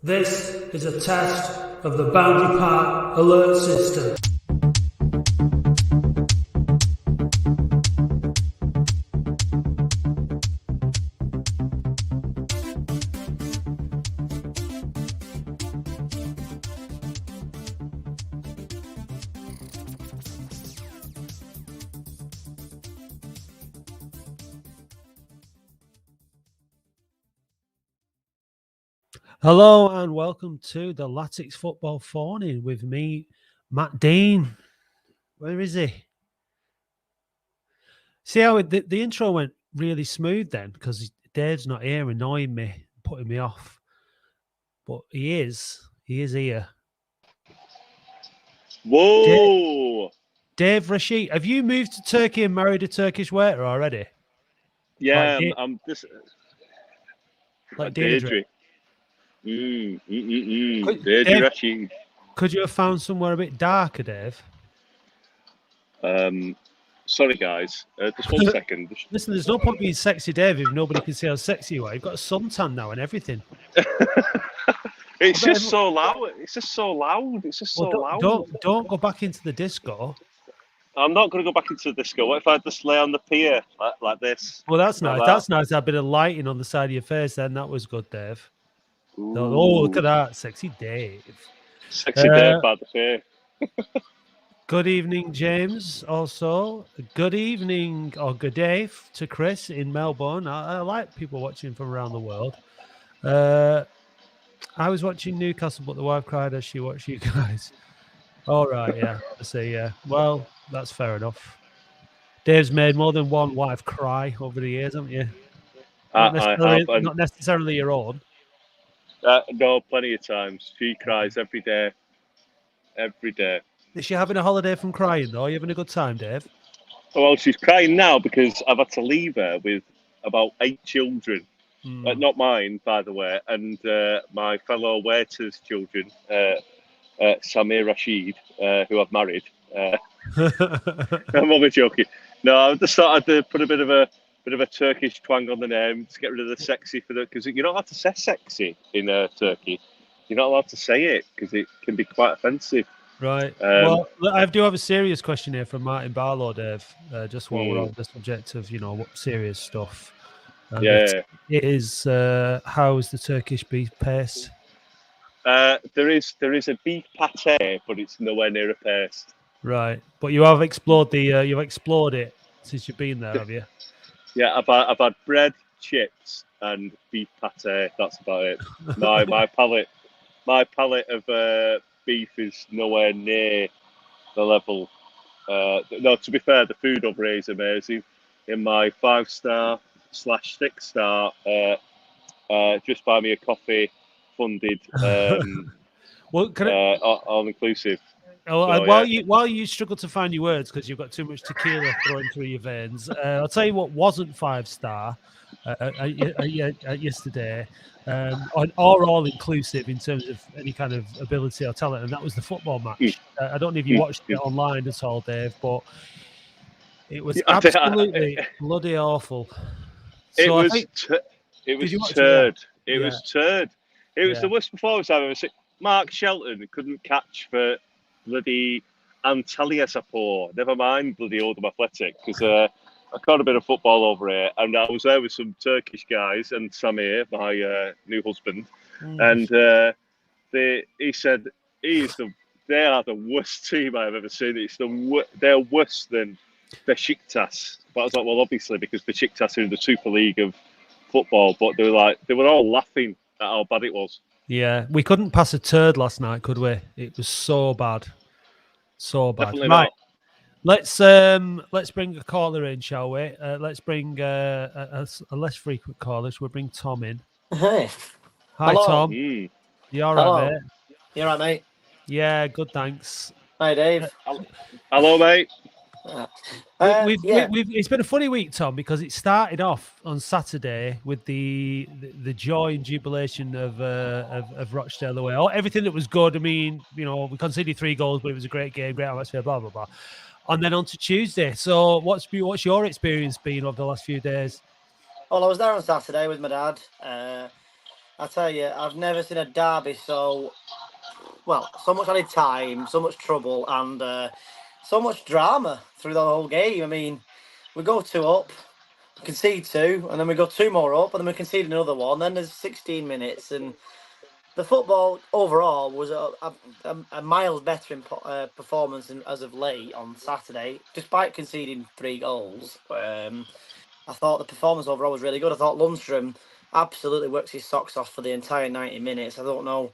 This is a test of the boundary part alert system. Hello and welcome to the Latics Football Phone-In with me, Matt Dean. Where is he? See how the intro went really smooth then, because Dave's not here, annoying me, putting me off. But he is here. Whoa! Dave Rashid, have you moved to Turkey and married a Turkish waiter already? Yeah, like I'm this. Like Deirdre. Could- Deirdre Dave- Rashid. Could you have found somewhere a bit darker, Dave? Sorry, guys. Just 1 second. Listen, there's no point being sexy, Dave, if nobody can see how sexy you are. You've got a suntan now and everything. It's just so loud. It's just so loud. It's just so Well, loud. don't go back into the disco. I'm not going to go back into the disco. What if I just lay on the pier like this? Well, that's Like nice. that? That's nice. That bit of lighting on the side of your face. Then that was good, Dave. Ooh. Oh, look at that, sexy Dave. Sexy Dave by the pier. Good evening, James. Also, good evening or good day to Chris in Melbourne. I like people watching from around the world. I was watching Newcastle, but the wife cried as she watched you guys. All right, yeah. I see, yeah. Well, that's fair enough. Dave's made more than one wife cry over the years, haven't you? Not necessarily your own. No, plenty of times. She cries every day. Every day. Is she having a holiday from crying, though? Are you having a good time, Dave? Well, she's crying now because I've had to leave her with about 8 children. Not mine, by the way, and my fellow waiters' children, Samir Rashid, who I've married. I'm only joking. No, I just thought I'd put a bit of a Turkish twang on the name to get rid of the sexy because you're not allowed to say sexy in Turkey. You're not allowed to say it because it can be quite offensive. Right. Well, I do have a serious question here from Martin Barlow, Dave. Just while we're on the subject of serious stuff. It is how is the Turkish beef paste? There is a beef pate, but it's nowhere near a paste. Right, but you have explored you've explored it since you've been there, have you? Yeah, I've had bread, chips, and beef pate. That's about it. My palate of beef is nowhere near the level. No, to be fair, the food over here is amazing. In my 5-star/6 star, just buy me a coffee, funded, well, all inclusive. While you struggle to find your words because you've got too much tequila flowing through your veins, I'll tell you what wasn't 5-star yesterday, or all inclusive in terms of any kind of ability or talent, and that was the football match. I don't know if you watched it online at all, Dave, but it was absolutely bloody awful. It was turd. It was turd. It was the worst performance I've ever seen. Mark Shelton couldn't catch for bloody Antalyaspor. Never mind bloody Oldham Athletic, because I caught a bit of football over here, and I was there with some Turkish guys and Samir, my new husband, and he said they are the worst team I've ever seen. They're worse than Besiktas. But I was like, well, obviously because Besiktas are in the Super League of football, but they were all laughing at how bad it was. Yeah, we couldn't pass a turd last night, could we? It was so bad. So bad. Definitely right. Not. Let's bring a caller in, shall we? Let's bring a less frequent caller. We'll bring Tom in. Hey. Hi, Hello. Tom. You all right, mate? You all right, mate? Yeah, good, thanks. Hi, Dave. Hello, mate. It's been a funny week, Tom, because it started off on Saturday with the joy and jubilation of Rochdale away. Everything that was good. I mean, we conceded 3 goals, but it was a great game, great atmosphere, blah blah blah. And then on to Tuesday. So, what's your experience been over the last few days? Well, I was there on Saturday with my dad. I tell you, I've never seen a derby so much added time, so much trouble, and so much drama through the whole game. I mean, we go 2 up, we concede 2, and then we go 2 more up, and then we concede another one. Then there's 16 minutes, and the football overall was a miles better in performance as of late on Saturday, despite conceding 3 goals. I thought the performance overall was really good. I thought Lundstrom absolutely worked his socks off for the entire 90 minutes. I don't know,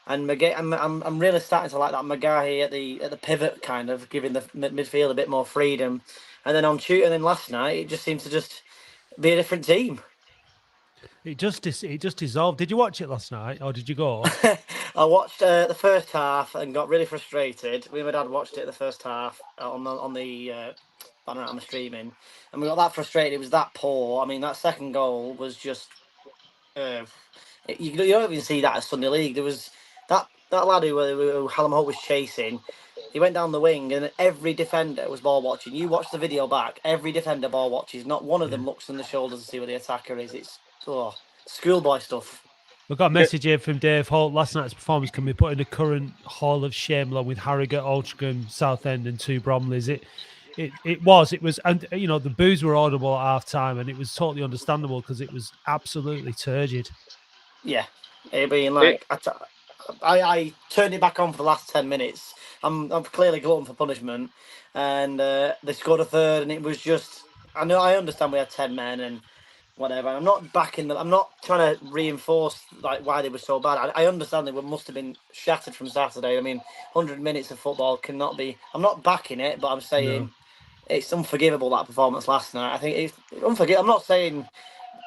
and I'm really starting to like that McGahey at the pivot, kind of giving the midfield a bit more freedom. And then and then last night it just seemed to just be a different team. It just dissolved. Did you watch it last night, or did you go? I watched the first half and got really frustrated. Me and my dad watched it the first half on the panorama streaming, and we got that frustrated. It was that poor. I mean, that second goal was just you don't even see that at Sunday League. There was that lad who Hallam Hope was chasing. He went down the wing, and every defender was ball watching. You watch the video back. Every defender ball watches. Not one of them looks in the shoulders to see where the attacker is. It's schoolboy stuff. We've got a message here from Dave Holt. Last night's performance can be put in the current Hall of Shame along with Harrogate, Altrincham, Southend, and 2 Bromleys. It was, and you know the boos were audible at half time, and it was totally understandable because it was absolutely turgid. Yeah, I mean, like I turned it back on for the last 10 minutes. I'm clearly glutton for punishment, and they scored a third, and it was just. I understand we had 10 men and whatever. I'm not backing them. I'm not trying to reinforce like why they were so bad. I understand they must have been shattered from Saturday. I mean, 100 minutes of football cannot be. I'm not backing it, but I'm saying it's unforgivable, that performance last night. I think it's unforgivable. I'm not saying.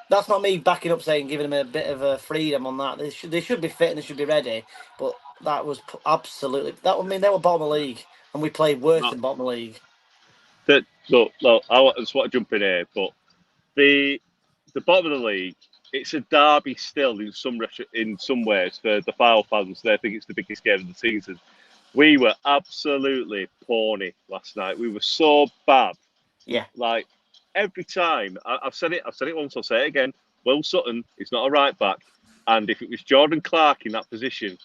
That's not me backing up saying giving them a bit of a freedom on that. They should be fit and they should be ready. But that was absolutely that. I mean, they were bottom of the league, and we played worse than bottom of the league. Look, I just want to jump in here, but the bottom of the league, it's a derby still in some ways for the Fylde fans. They think it's the biggest game of the season. We were absolutely pawny last night. We were so bad. Yeah, like. Every time, I've said it once, I'll say it again. Will Sutton is not a right back, and if it was Jordan Clark in that position,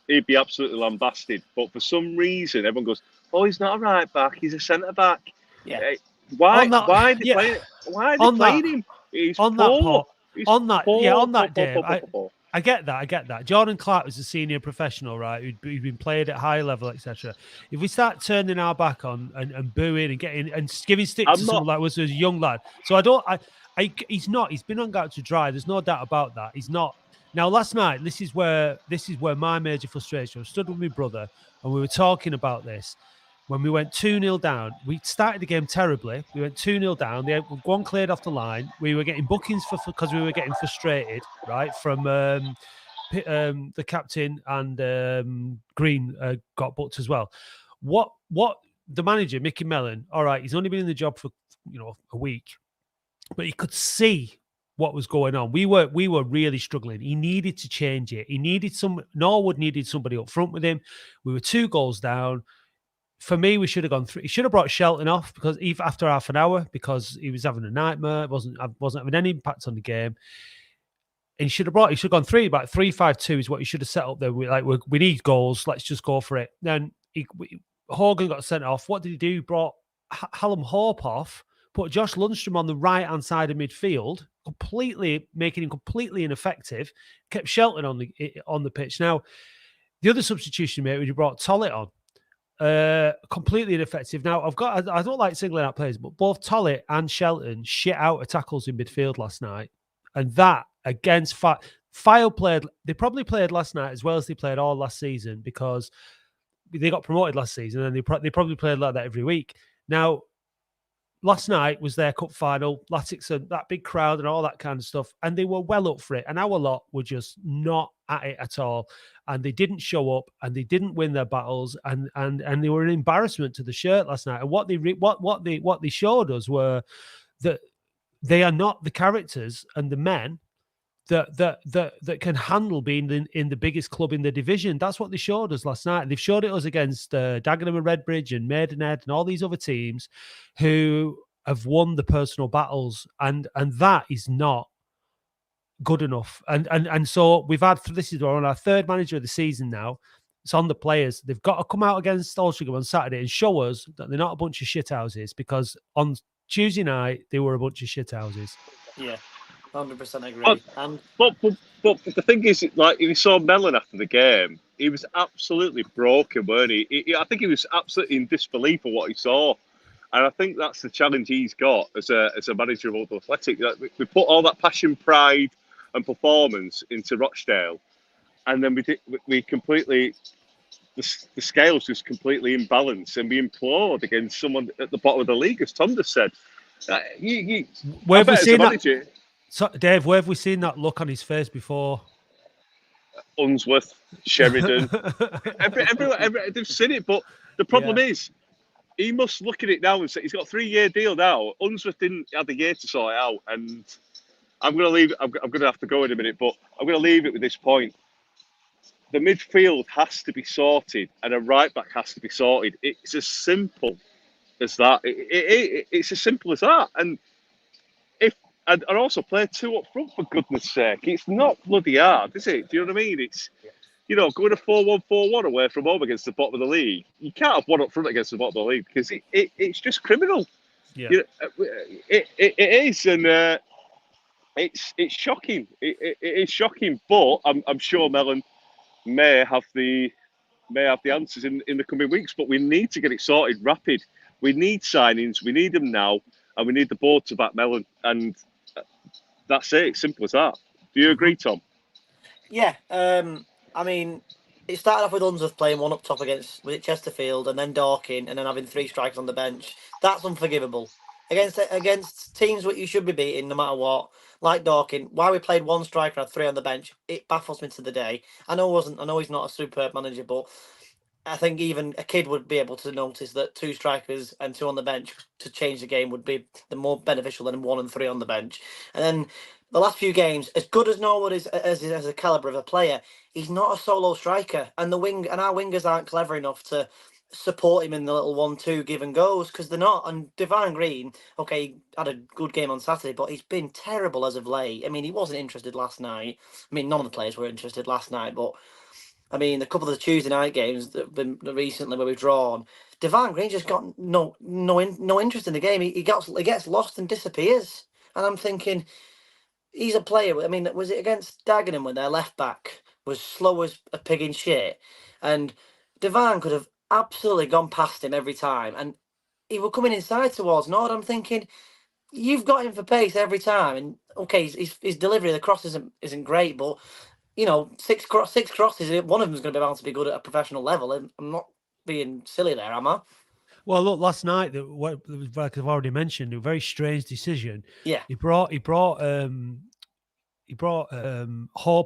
he'd be absolutely lambasted. But for some reason, everyone goes, "Oh, he's not a right back; he's a centre back." Yeah. Why are they playing him? He's on poor. That, Dave. I get that. Jordan Clark was a senior professional, right? Who'd been played at high level, etc. If we start turning our back on and booing and getting and giving sticks to someone like was a young lad, so he's not. He's been hung out to dry. There's no doubt about that. He's not. Now, last night, this is where my major frustration. I stood with my brother and we were talking about this. When we went 2-0 down, we started the game terribly. We went 2-0 down. One cleared off the line. We were getting bookings because we were getting frustrated, right? From the captain and Green got booked as well. What the manager, Mickey Mellon, all right, he's only been in the job for a week, but he could see what was going on. We were really struggling. He needed to change it. Norwood needed somebody up front with him. We were 2 goals down. For me, we should have gone through. He should have brought Shelton off because even after half an hour, because he was having a nightmare. It wasn't having any impact on the game. And he should have gone 3, about 3-5-2 is what he should have set up there. We need goals. Let's just go for it. Then Hogan got sent off. What did he do? He brought Hallam Hope off, put Josh Lundstrom on the right hand side of midfield, making him completely ineffective. Kept Shelton on the pitch. Now, the other substitution he made when he brought Tollett on. Completely ineffective. Now I don't like singling out players, but both Tollett and Shelton shit out of tackles in midfield last night, and that against Fylde played. They probably played last night as well as they played all last season because they got promoted last season, and they probably played like that every week. Now, last night was their cup final, Latics and that big crowd and all that kind of stuff, and they were well up for it. And our lot were just not at it at all. And they didn't show up, and they didn't win their battles, and they were an embarrassment to the shirt last night. And what they showed us were that they are not the characters and the men that can handle being in the biggest club in the division. That's what they showed us last night. They've showed it us against Dagenham and Redbridge and Maidenhead and all these other teams who have won the personal battles, and that is not good enough. And so we've had, this is on our third manager of the season now. It's on the players. They've got to come out against Altrincham on Saturday and show us that they're not a bunch of shithouses, because on Tuesday night they were a bunch of shithouses. Yeah, 100% agree. But the thing is, like, if you saw Mellon after the game, he was absolutely broken, weren't he? I think he was absolutely in disbelief of what he saw. And I think that's the challenge he's got as a manager of Oldham Athletic. We put all that passion, pride, and performance into Rochdale, and then we completely, the scales just completely imbalanced, and we implode against someone at the bottom of the league, as Tom just said. Where have we seen that? So, Dave, where have we seen that look on his face before? Unsworth, Sheridan, everyone, they've seen it. But the problem is, he must look at it now and say he's got a 3-year deal now. Unsworth didn't have the year to sort it out, and I'm going to leave. I'm going to have to go in a minute, but I'm going to leave it with this point. The midfield has to be sorted, and a right back has to be sorted. It's as simple as that. It's as simple as that. And and also play 2 up front, for goodness sake. It's not bloody hard, is it? Do you know what I mean? It's, going a 4-1-4-1 away from home against the bottom of the league. You can't have 1 up front against the bottom of the league, because it's just criminal. Yeah. It is, and it's shocking. It is shocking, but I'm sure Mellon may have the answers in the coming weeks. But we need to get it sorted rapid. We need signings. We need them now, and we need the board to back Mellon. And that's it. It's simple as that. Do you agree, Tom? Yeah. I mean, it started off with Unsworth playing 1 up top against Chesterfield, and then Dorking, and then having 3 strikers on the bench. That's unforgivable. Against teams that you should be beating no matter what, like Dorking. Why we played 1 striker and 3 on the bench, it baffles me to the day. I know he's not a superb manager, but I think even a kid would be able to notice that 2 strikers and 2 on the bench to change the game would be the more beneficial than 1 and 3 on the bench. And then the last few games, as good as Norwood is as a calibre of a player, he's not a solo striker, and our wingers aren't clever enough to support him in the little 1-2 give and goes, because they're not. And Devine Green, okay, had a good game on Saturday, but he's been terrible as of late. I mean, he wasn't interested last night. I mean, none of the players were interested last night, but I mean, a couple of the Tuesday night games that have been recently where we've drawn, Devine Green just got no interest in the game. He gets lost and disappears, and I'm thinking, he's a player. I mean, was it against Dagenham when their left back was slow as a pig in shit, and Devine could have absolutely gone past him every time, and he was coming inside towards Nord. I'm thinking, you've got him for pace every time, and okay, his delivery of the cross isn't great, but 6 crosses, one of them is going to be able to be good at a professional level. And I'm not being silly there, am I? Well, look, last night, like I've already mentioned, a very strange decision. Yeah, he brought Hope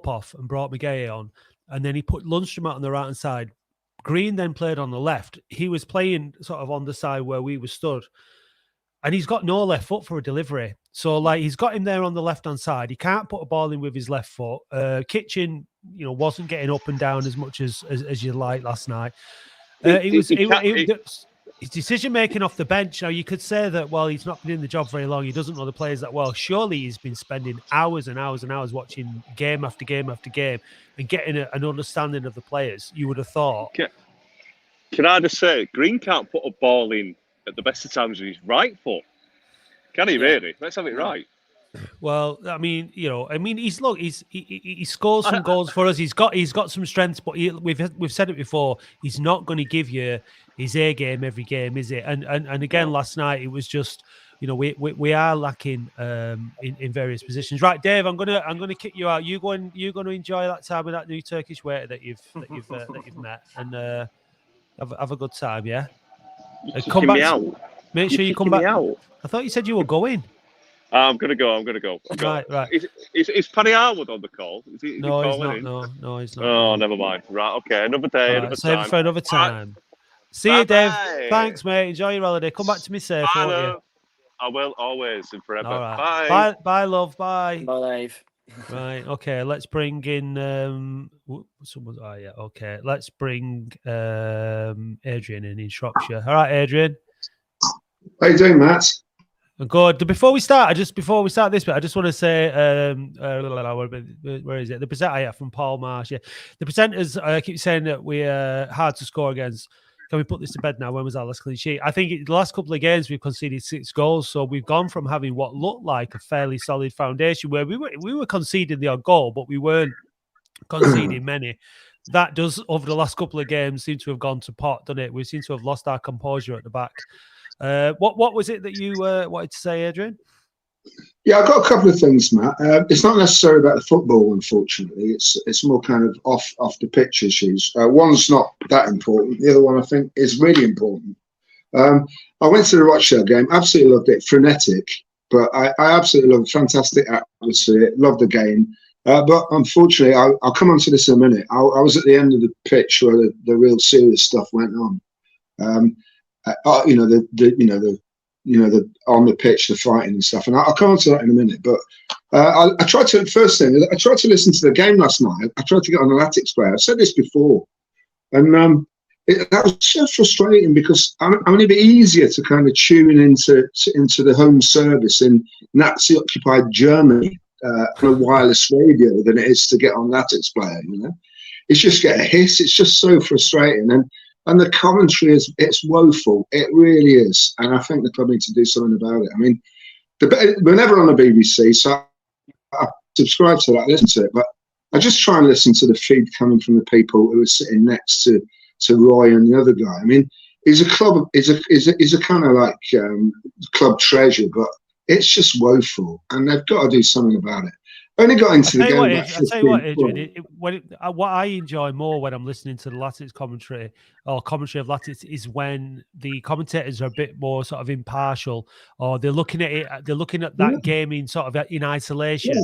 off and brought McGahey on, and then he put Lundstrom out on the right hand side. Green then played on the left. He was playing sort of on the side where we were stood, and he's got no left foot for a delivery. So, like, he's got him there on the left-hand side. He can't put a ball in with his left foot. Kitchen, wasn't getting up and down as much as you'd like last night. His decision-making off the bench. Now, you could say that, well, he's not been in the job very long. He doesn't know the players that well. Surely he's been spending hours and hours and hours watching game after game after game and getting an understanding of the players, you would have thought. Can I just say, Green can't put a ball in at the best of times with his right foot. Can he really? Let's have it right. Well, I mean, he scores some goals for us. He's got some strengths, but we've said it before. He's not going to give you his A game every game, is it? And again, last night it was just, we are lacking in various positions. Right, Dave, I'm gonna kick you out. You're going to enjoy that time with that new Turkish waiter that you've met, and have a good time. Yeah. Come back. Out. Make sure you come back. Out. I thought you said you were going. I'm gonna go. Right. Is Paddy Arwood on the call? Is he no, he's not. No, he's not. Oh, never mind. Right, okay. Another day, another save time. It for another time. Right. See you, Dave. Thanks, mate. Enjoy your holiday. Come back to me safe, won't you? I will, always and forever. All right. Bye, love. Bye. Bye, Dave. Right. Okay. Let's bring in someone's. Oh yeah. Okay. Let's bring Adrian in Shropshire. All right, Adrian. How you doing, Matt? Good. Before we start this bit, I just want to say, where is it? The presenter from Paul Marsh. Yeah, the presenters keep saying that we're hard to score against. Can we put this to bed now? When was our last clean sheet? I think the last couple of games we've conceded 6 goals, so we've gone from having what looked like a fairly solid foundation, where we were conceding the odd goal, but we weren't conceding many. That does, over the last couple of games, seem to have gone to pot, doesn't it? We seem to have lost our composure at the back. What was it that you wanted to say, Adrian? Yeah, I've got a couple of things, Matt. It's not necessarily about the football, unfortunately. It's more kind of off the pitch issues. One's not that important. The other one, I think, is really important. I went to the Rochdale game. Absolutely loved it. Frenetic, but I absolutely loved it. Fantastic atmosphere. Loved the game. But unfortunately, I'll come on to this in a minute. I was at the end of the pitch where the real serious stuff went on. The on the pitch, the fighting and stuff, and I'll come on to that in a minute. But I tried to listen to the game last night. I tried to get on an Athletics player. I've said this before, and that was so frustrating because I mean, it'd be easier to kind of tune into the home service in Nazi-occupied Germany on a wireless radio than it is to get on Athletics player. You know, it's just get a hiss. It's just so frustrating, and the commentary it's woeful. It really is. And I think the club need to do something about it. I mean, we're never on the BBC, so I subscribe to that, listen to it. But I just try and listen to the feed coming from the people who are sitting next to Roy and the other guy. I mean, he's a kind of like club treasure, but it's just woeful. And they've got to do something about it. Only got into the game. I'll tell you what, Adrian, what I enjoy more when I'm listening to the Latics commentary or commentary of Latics is when the commentators are a bit more sort of impartial, or they're looking at it. They're looking at that game in sort of in isolation,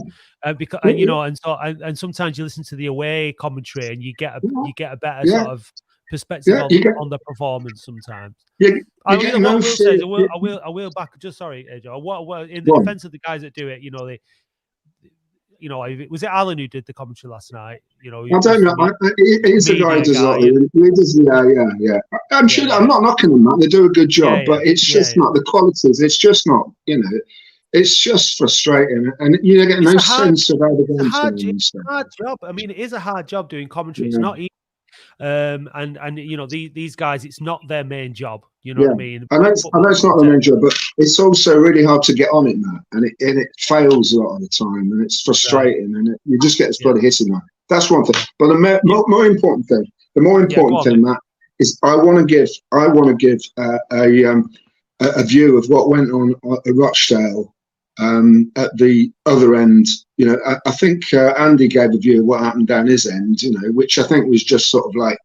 because and sometimes you listen to the away commentary and you get a better sort of perspective on the performance sometimes. I will back. Just sorry, Adrian. In the defense of the guys that do it, was it Alan who did the commentary last night? I don't know. He's the guy who does it. Yeah. I'm sure. I'm not knocking them, man. They do a good job, but it's just not the qualities. It's just not. It's just frustrating, and you get no sense of how the game's It's a hard job. I mean, it is a hard job doing commentary. It's not easy. These guys, it's not their main job. You know what I mean? I know it's not their main job, but it's also really hard to get on it, Matt, and it fails a lot of the time, and it's frustrating, and you just get this bloody hissing on. That's one thing. But the more important thing, Matt, is I want to give a view of what went on at Rochdale. At the other end, I think Andy gave a view of what happened down his end, which I think was just sort of like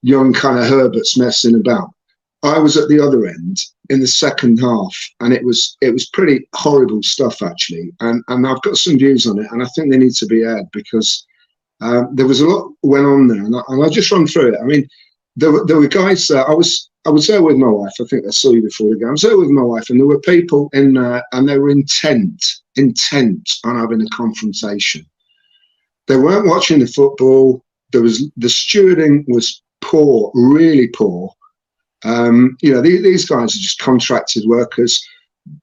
young kind of Herbert's messing about. I was at the other end in the second half, and it was pretty horrible stuff actually. And I've got some views on it, and I think they need to be aired because there was a lot went on there, and I'll just run through it. I mean, there were guys. I was there with my wife. I think I saw you before the game. I was there with my wife, and there were people in there, and they were intent on having a confrontation. They weren't watching the football. The stewarding was poor, really poor. These guys are just contracted workers.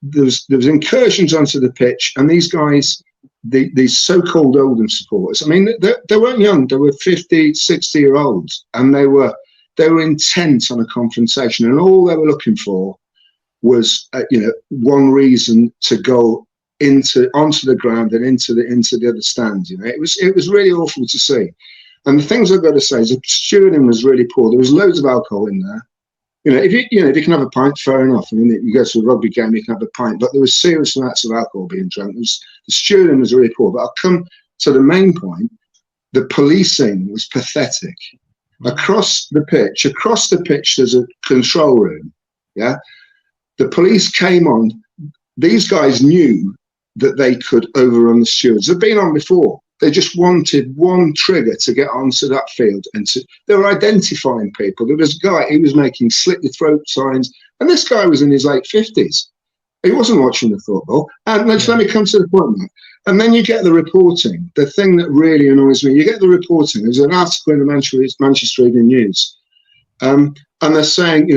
There was incursions onto the pitch, and these guys, these so-called Oldham supporters. I mean, they weren't young. They were 50, 60-year-olds, and they were intent on a confrontation, and all they were looking for was, one reason to go onto the ground and into the other stand. It was really awful to see. And the things I've got to say is the stewarding was really poor. There was loads of alcohol in there. If you can have a pint, fair enough. I mean, you go to a rugby game, you can have a pint, but there was serious amounts of alcohol being drunk. The stewarding was really poor. But I'll come to the main point. The policing was pathetic. Across the pitch, there's a control room. Yeah, the police came on. These guys knew that they could overrun the stewards. They've been on before. They just wanted one trigger to get onto that field, and they were identifying people. There was a guy, he was making slit your throat signs, and this guy was in his late 50s. He wasn't watching the football. And let me come to the point now. And then you get the reporting. The thing that really annoys me, you get the reporting. There's an article in the Manchester Evening News, and they're saying,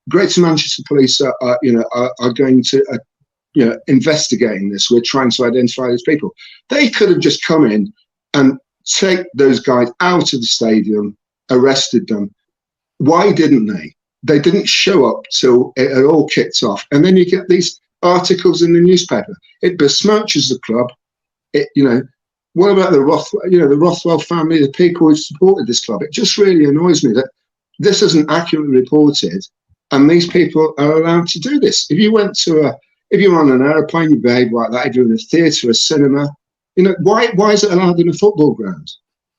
Greater Manchester Police are going to investigating this. We're trying to identify these people. They could have just come in and take those guys out of the stadium, arrested them. Why didn't they? They didn't show up till it had all kicked off. And then you get these articles in the newspaper. It besmirches the club. What about the Rothwell family, the people who supported this club? It just really annoys me that this isn't accurately reported, and these people are allowed to do this. If you're on an aeroplane, you behave like that. If you're in a theatre, a cinema, why is it allowed in a football ground?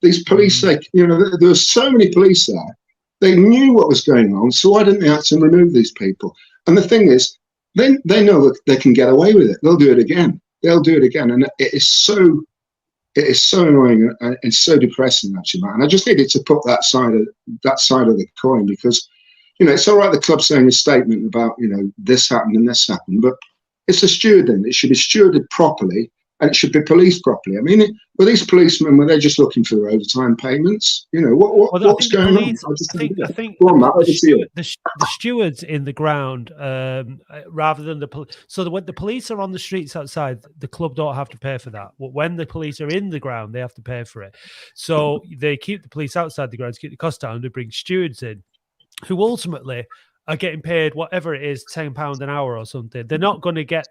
These police, there were so many police there. They knew what was going on, so why didn't they have to remove these people? And the thing is, they know that they can get away with it. They'll do it again. And it is so annoying and so depressing, actually, Matt. And I just needed to put that side of the coin, because it's all right the club saying a statement about this happened and this happened, but it's a stewarding. It should be stewarded properly, and it should be policed properly. I mean, were these policemen, were they just looking for their overtime payments? What's going on? I think the stewards in the ground, rather than the police. So when the police are on the streets outside, the club don't have to pay for that. When the police are in the ground, they have to pay for it. So they keep the police outside the ground to keep the cost down. They bring stewards in, who ultimately are getting paid whatever it is, £10 an hour or something. They're not going to get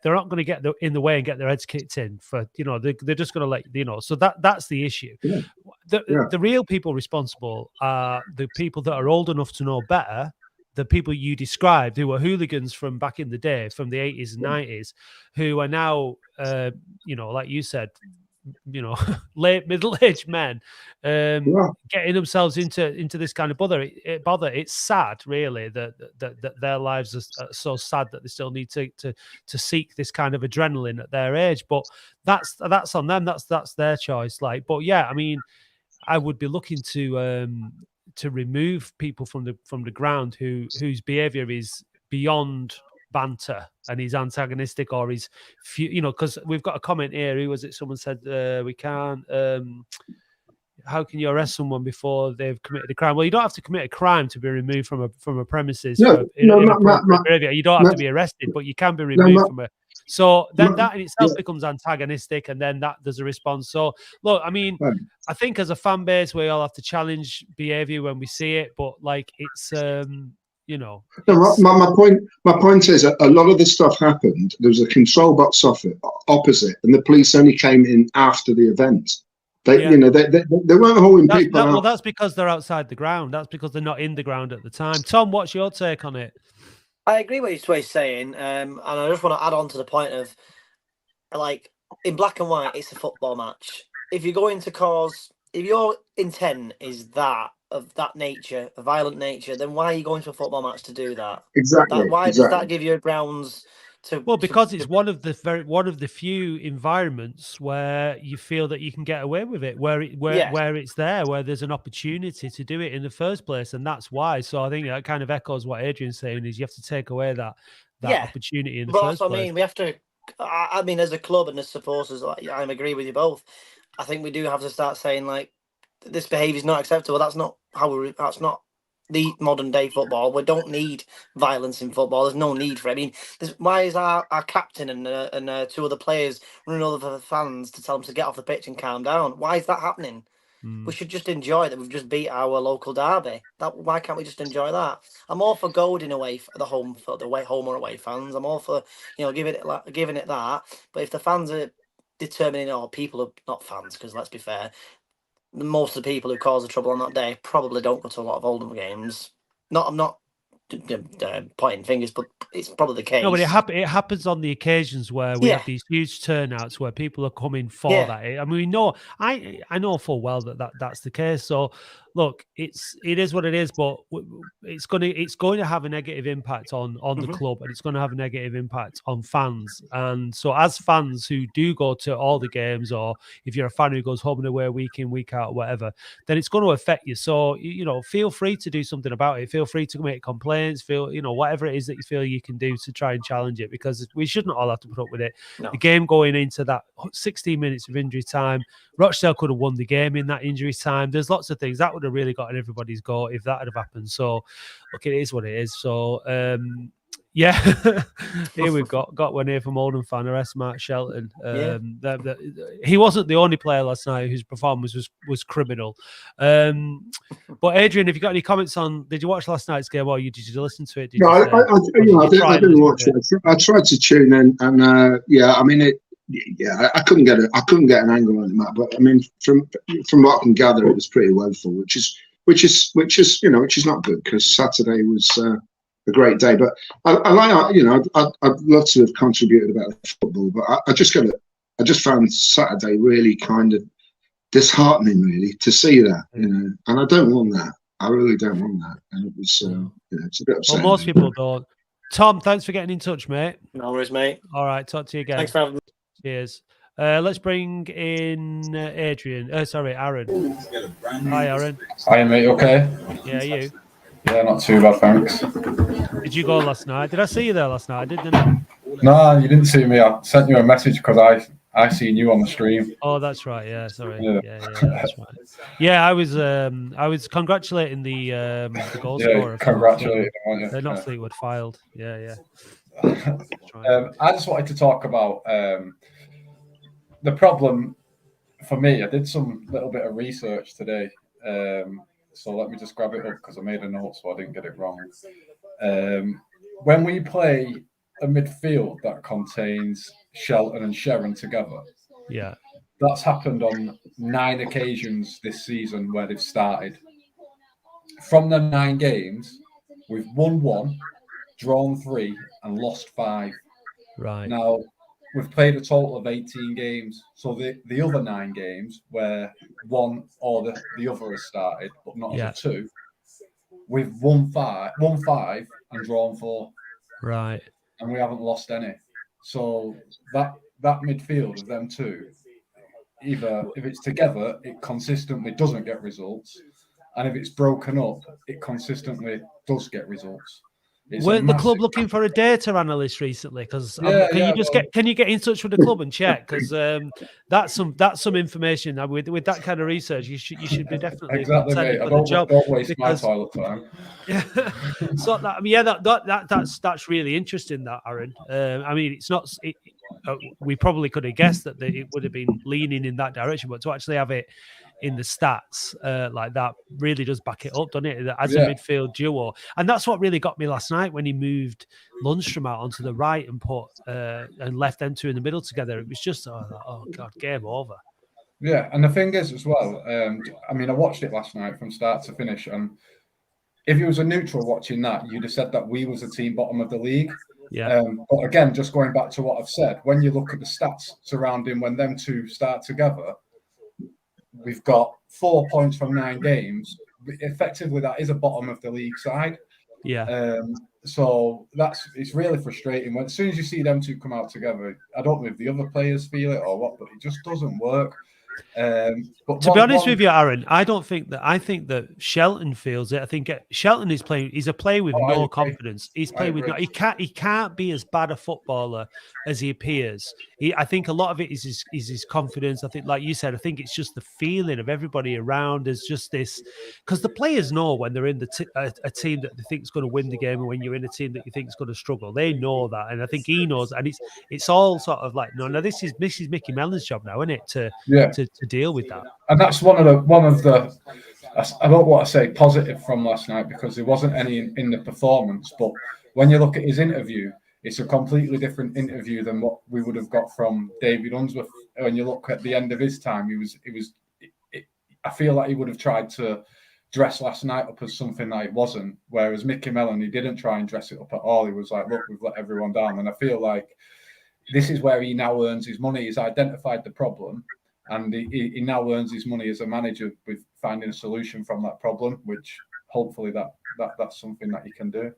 in the way and get their heads kicked in for, they're just going to so that's the issue. Yeah. The real people responsible are the people that are old enough to know better, the people you described who were hooligans from back in the day, from the 80s and 90s, who are now, like you said, late middle-aged men getting themselves into this kind of bother. It's sad, really, that their lives are so sad that they still need to seek this kind of adrenaline at their age. But that's on them. That's their choice. But yeah, I mean, I would be looking to remove people from the ground whose behaviour is beyond banter and he's antagonistic, or he's because we've got a comment here. Who was it? Someone said we can't how can you arrest someone before they've committed a crime? Well, you don't have to commit a crime to be removed from a premises. You don't have to be arrested, but you can be removed from a. So then that in itself becomes antagonistic, and then there's a response. So look, I mean, I think as a fan base, we all have to challenge behaviour when we see it, but it's my point is that a lot of this stuff happened. There was a control box opposite, and the police only came in after the event. They weren't hauling people out. Well, that's because they're outside the ground. That's because they're not in the ground at the time. Tom, what's your take on it? I agree with what he's saying, and I just want to add on to the point of, in black and white, it's a football match. If you're going to if your intent is of that nature, a violent nature, then why are you going to a football match to do that? Exactly. Why does that give you grounds to? Well, because it's one of the few environments where you feel that you can get away with it, where it's there, where there's an opportunity to do it in the first place, and that's why. So I think that kind of echoes what Adrian's saying: is you have to take away that opportunity in the first place. That's what I mean. We have to. I mean, as a club and as supporters, I agree with you both. I think we do have to start saying this behaviour is not acceptable. That's not that's not the modern day football. We don't need violence in football. There's no need for it. I mean, why is our captain and two other players running over the fans to tell them to get off the pitch and calm down? Why is that happening? We should just enjoy that we've just beat our local derby. Why can't we just enjoy that? I'm all for goading away for the home or away fans. I'm all for giving it that. But if the fans are determining, people are not fans, because let's be fair, most of the people who cause the trouble on that day probably don't go to a lot of Oldham games. I'm not pointing fingers, but it's probably the case. No, but it happens on the occasions where we have these huge turnouts where people are coming for that. I mean, I know full well that's the case. So look, it is what it is, but it's going to have a negative impact on the club, and it's going to have a negative impact on fans. And so as fans who do go to all the games, or if you're a fan who goes home and away week in, week out, whatever, then it's going to affect you. So, feel free to do something about it. Feel free to make complaints, whatever it is that you feel you can do to try and challenge it, because we shouldn't all have to put up with it. No. The game going into that 16 minutes of injury time, Rochdale could have won the game in that injury time. There's lots of things that would have really gotten everybody's goal if that had happened. So look, it is what it is. So Yeah, here we've got one here from Oldham fan, arrest Mark Shelton. He wasn't the only player last night whose performance was criminal. But Adrian, if you got any comments on, did you watch last night's game or did you listen to it? No, I didn't watch it. I tried to tune in, and I mean I couldn't get it. I couldn't get an angle on it, but I mean from what I can gather, it was pretty woeful, which is not good because Saturday was a great day. But I like, I'd love to have contributed about the football, but I just found Saturday really kind of disheartening, really, to see that, and I don't want that. I really don't want that, and it was, it's a bit upsetting. Well, most people don't. Tom, thanks for getting in touch, mate. No worries, mate. All right, talk to you again. Thanks for having me. Cheers. Let's bring in Aaron. Hi, Aaron. Hi, mate. Okay. Yeah, you. Yeah, not too bad, thanks. Did you go last night? Did I see you there last night? I didn't I? No, you didn't see me. I sent you a message because I seen you on the stream. Oh, that's right. Yeah, sorry. Yeah, that's right. Yeah, I was congratulating the goal scorer. Congratulating him. They're not Fleetwood filed. Yeah. I just wanted to talk about the problem for me. I did some little bit of research today. So let me just grab it up because I made a note so I didn't get it wrong. When we play a midfield that contains Shelton and Sharon together, that's happened on 9 occasions this season where they've started. From the 9 games, we've won 1, drawn 3, and lost 5. Right. Now, we've played a total of 18 games. So the other 9 games where one or the other has started, but not as a 2, we've won 5 and drawn 4. Right. And we haven't lost any. So that midfield of them 2, either if it's together, it consistently doesn't get results. And if it's broken up, it consistently does get results. Weren't the club looking for a data analyst recently? Because can you get in touch with the club and check? Because that's some information. With that kind of research, you should be definitely exactly, mate. I don't waste my toilet time. So that's really interesting. That, Aaron. I mean, it's not. We probably could have guessed that it would have been leaning in that direction, but to actually have it in the stats like that really does back it up, doesn't it? As a midfield duo. And that's what really got me last night when he moved Lundstrom out onto the right and put and left them 2 in the middle together. It was just, oh God, game over. Yeah, and the thing is as well, I mean, I watched it last night from start to finish, and if you was a neutral watching that, you'd have said that we was a team bottom of the league. Yeah. But again, just going back to what I've said, when you look at the stats surrounding when them 2 start together, we've got 4 points from 9 games. Effectively, that is a bottom of the league side. Yeah. So it's really frustrating when as soon as you see them 2 come out together. I don't know if the other players feel it or what, but it just doesn't work. But to be honest with you, Aaron, I think that Shelton feels it. I think Shelton is playing. He's a player with no confidence. He's playing with no. He can't be as bad a footballer as he appears. I think a lot of it is his confidence. I think, like you said, I think it's just the feeling of everybody around. There's just this because the players know when they're in a team that they think is going to win the game, and when you're in a team that you think is going to struggle. They know that, and I think he knows. And it's all sort of like no. This is Mickey Mellon's job now, isn't it? To deal with that. And that's one of the I don't want to say positive from last night because there wasn't any in the performance, but when you look at his interview, it's a completely different interview than what we would have got from David Unsworth. When you look at the end of his time, I feel like he would have tried to dress last night up as something that it wasn't, whereas Mickey Mellon, he didn't try and dress it up at all. He was like, look, we've let everyone down. And I feel like this is where he now earns his money. He's identified the problem, and he now earns his money as a manager with finding a solution from that problem, which hopefully that's something that he can do.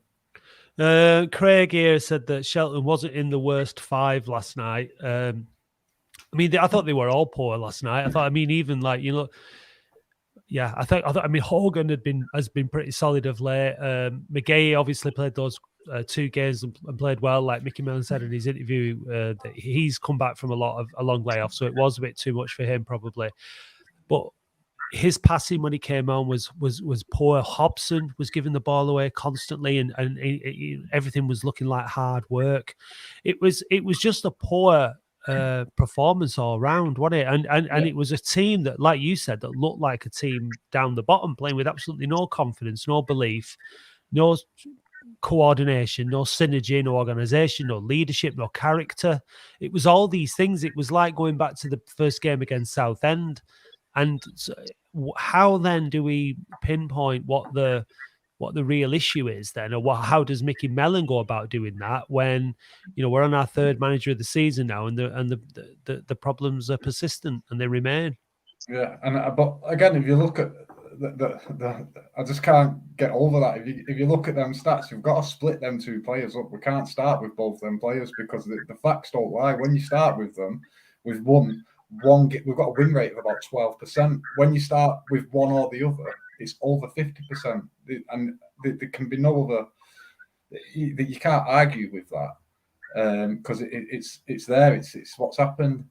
Craig here said that Shelton wasn't in the worst 5 last night. I mean, I thought they were all poor last night. I mean, Hogan has been pretty solid of late. McGahey obviously played those 2 games and played well, like Mickey Mellon said in his interview. That he's come back from a long layoff, so it was a bit too much for him probably. But his passing when he came on was poor. Hobson was giving the ball away constantly, and everything was looking like hard work. It was just a poor performance all round, wasn't it? And it was a team that, like you said, that looked like a team down the bottom, playing with absolutely no confidence, no belief, no coordination, no synergy, no organization, no leadership, no character. It was all these things. It was like going back to the first game against Southend. And so how then do we pinpoint what the real issue is then, or how does Mickey Mellon go about doing that when, you know, we're on our third manager of the season now, and the problems are persistent and they remain. Yeah, and but again, if you look at the I just can't get over that. If you look at them stats, you've got to split them two players up. We can't start with both them players because the facts don't lie. When you start with them, with one, we've got a win rate of about 12%. When you start with one or the other, it's over 50%, and there can be no other. You can't argue with that because it's there. It's what's happened.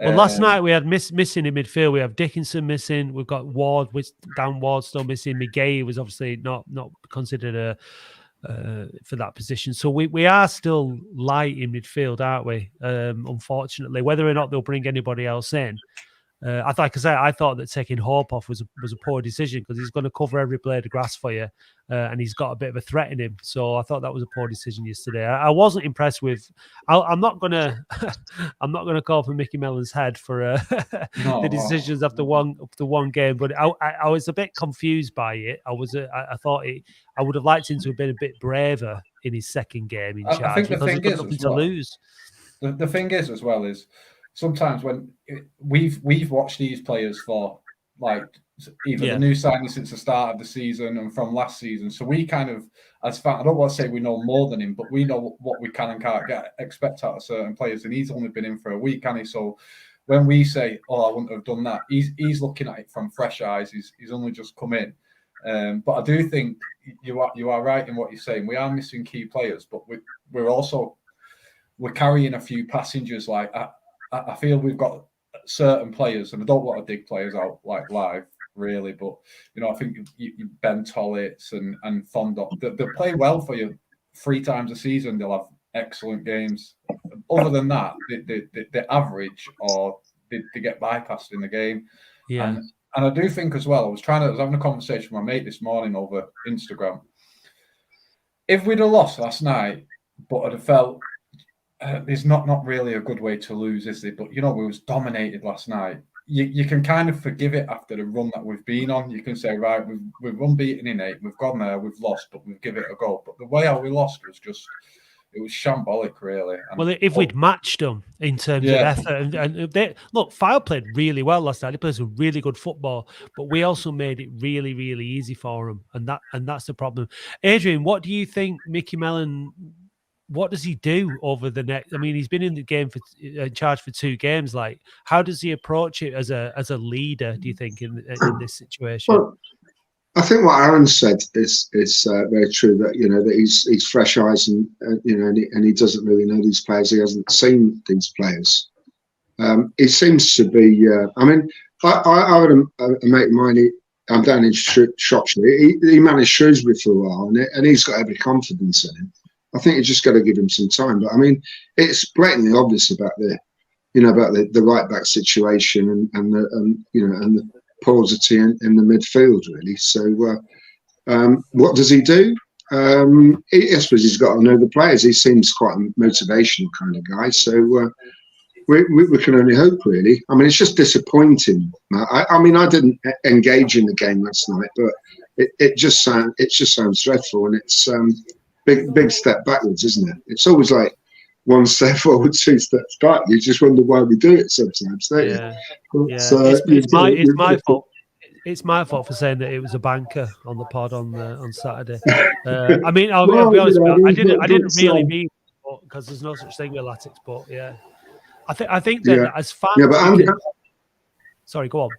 Well, last night we had missing in midfield. We have Dickinson missing. We've got Ward, Dan Ward still missing. McGahey was obviously not considered for that position. So we are still light in midfield, aren't we? Unfortunately, whether or not they'll bring anybody else in. I thought that taking Hope off was a poor decision because he's going to cover every blade of grass for you, and he's got a bit of a threat in him. So I thought that was a poor decision yesterday. I wasn't impressed with. I'm not gonna call for Mickey Mellon's head for the decisions after one game, but I was a bit confused by it. I thought I would have liked him to have been a bit braver in his second game in charge. I think the thing is nothing to lose. The thing is as well is. Sometimes when we've watched these players for like either the new signings since the start of the season and from last season, so we kind of, as fans, I don't want to say we know more than him, but we know what we can and can't expect out of certain players, and he's only been in for a week, hasn't he? So when we say, "Oh, I wouldn't have done that," he's looking at it from fresh eyes. He's only just come in, but I do think you are right in what you're saying. We are missing key players, but we're carrying a few passengers like. I feel we've got certain players, and I don't want to dig players out like live, really, but you know, I think Ben Tollitz and Fondop, they play well for you 3 times a season. They'll have excellent games. Other than that, they average or they get bypassed in the game. Yeah, and I do think as well. I was having a conversation with my mate this morning over Instagram. If we'd have lost last night, but I'd have felt. There's not really a good way to lose, is there? But you know, we was dominated last night. You can kind of forgive it after the run that we've been on. You can say, right, we've unbeaten in 8, we've gone there, we've lost, but we've given it a go. But the way how we lost was just, it was shambolic, really. And well, if we'd matched them in terms of effort, and Fylde played really well last night. They played some really good football, but we also made it really, really easy for them, and that's the problem. Adrian, what do you think Mickey Mellon? What does he do over the next? I mean, he's been in the game in charge for 2 games. Like, how does he approach it as a leader? Do you think in this situation? Well, I think what Aaron said is very true. That that he's fresh eyes and and he doesn't really know these players. He hasn't seen these players. He seems to be. I mean, I had a mate of mine. I'm down in Shropshire. He managed Shrewsbury for a while, and he's got every confidence in him. I think you just got to give him some time. But I mean, it's blatantly obvious about the right back situation and the paucity in the midfield, really. So, what does he do? I suppose he's got to know the players. He seems quite a motivational kind of guy. So we can only hope, really. I mean, it's just disappointing. I mean, I didn't engage in the game last night, but it just sounds dreadful, and it's big step backwards, isn't it? It's always like 1 step forward, 2 steps back. You just wonder why we do it sometimes, don't you? It's my fault. It's my fault for saying that it was a banker on the pod on Saturday. I mean, I'll be honest. I didn't really mean because there's no such thing with Latics, but yeah, I think that as far but Andy, sorry, go on.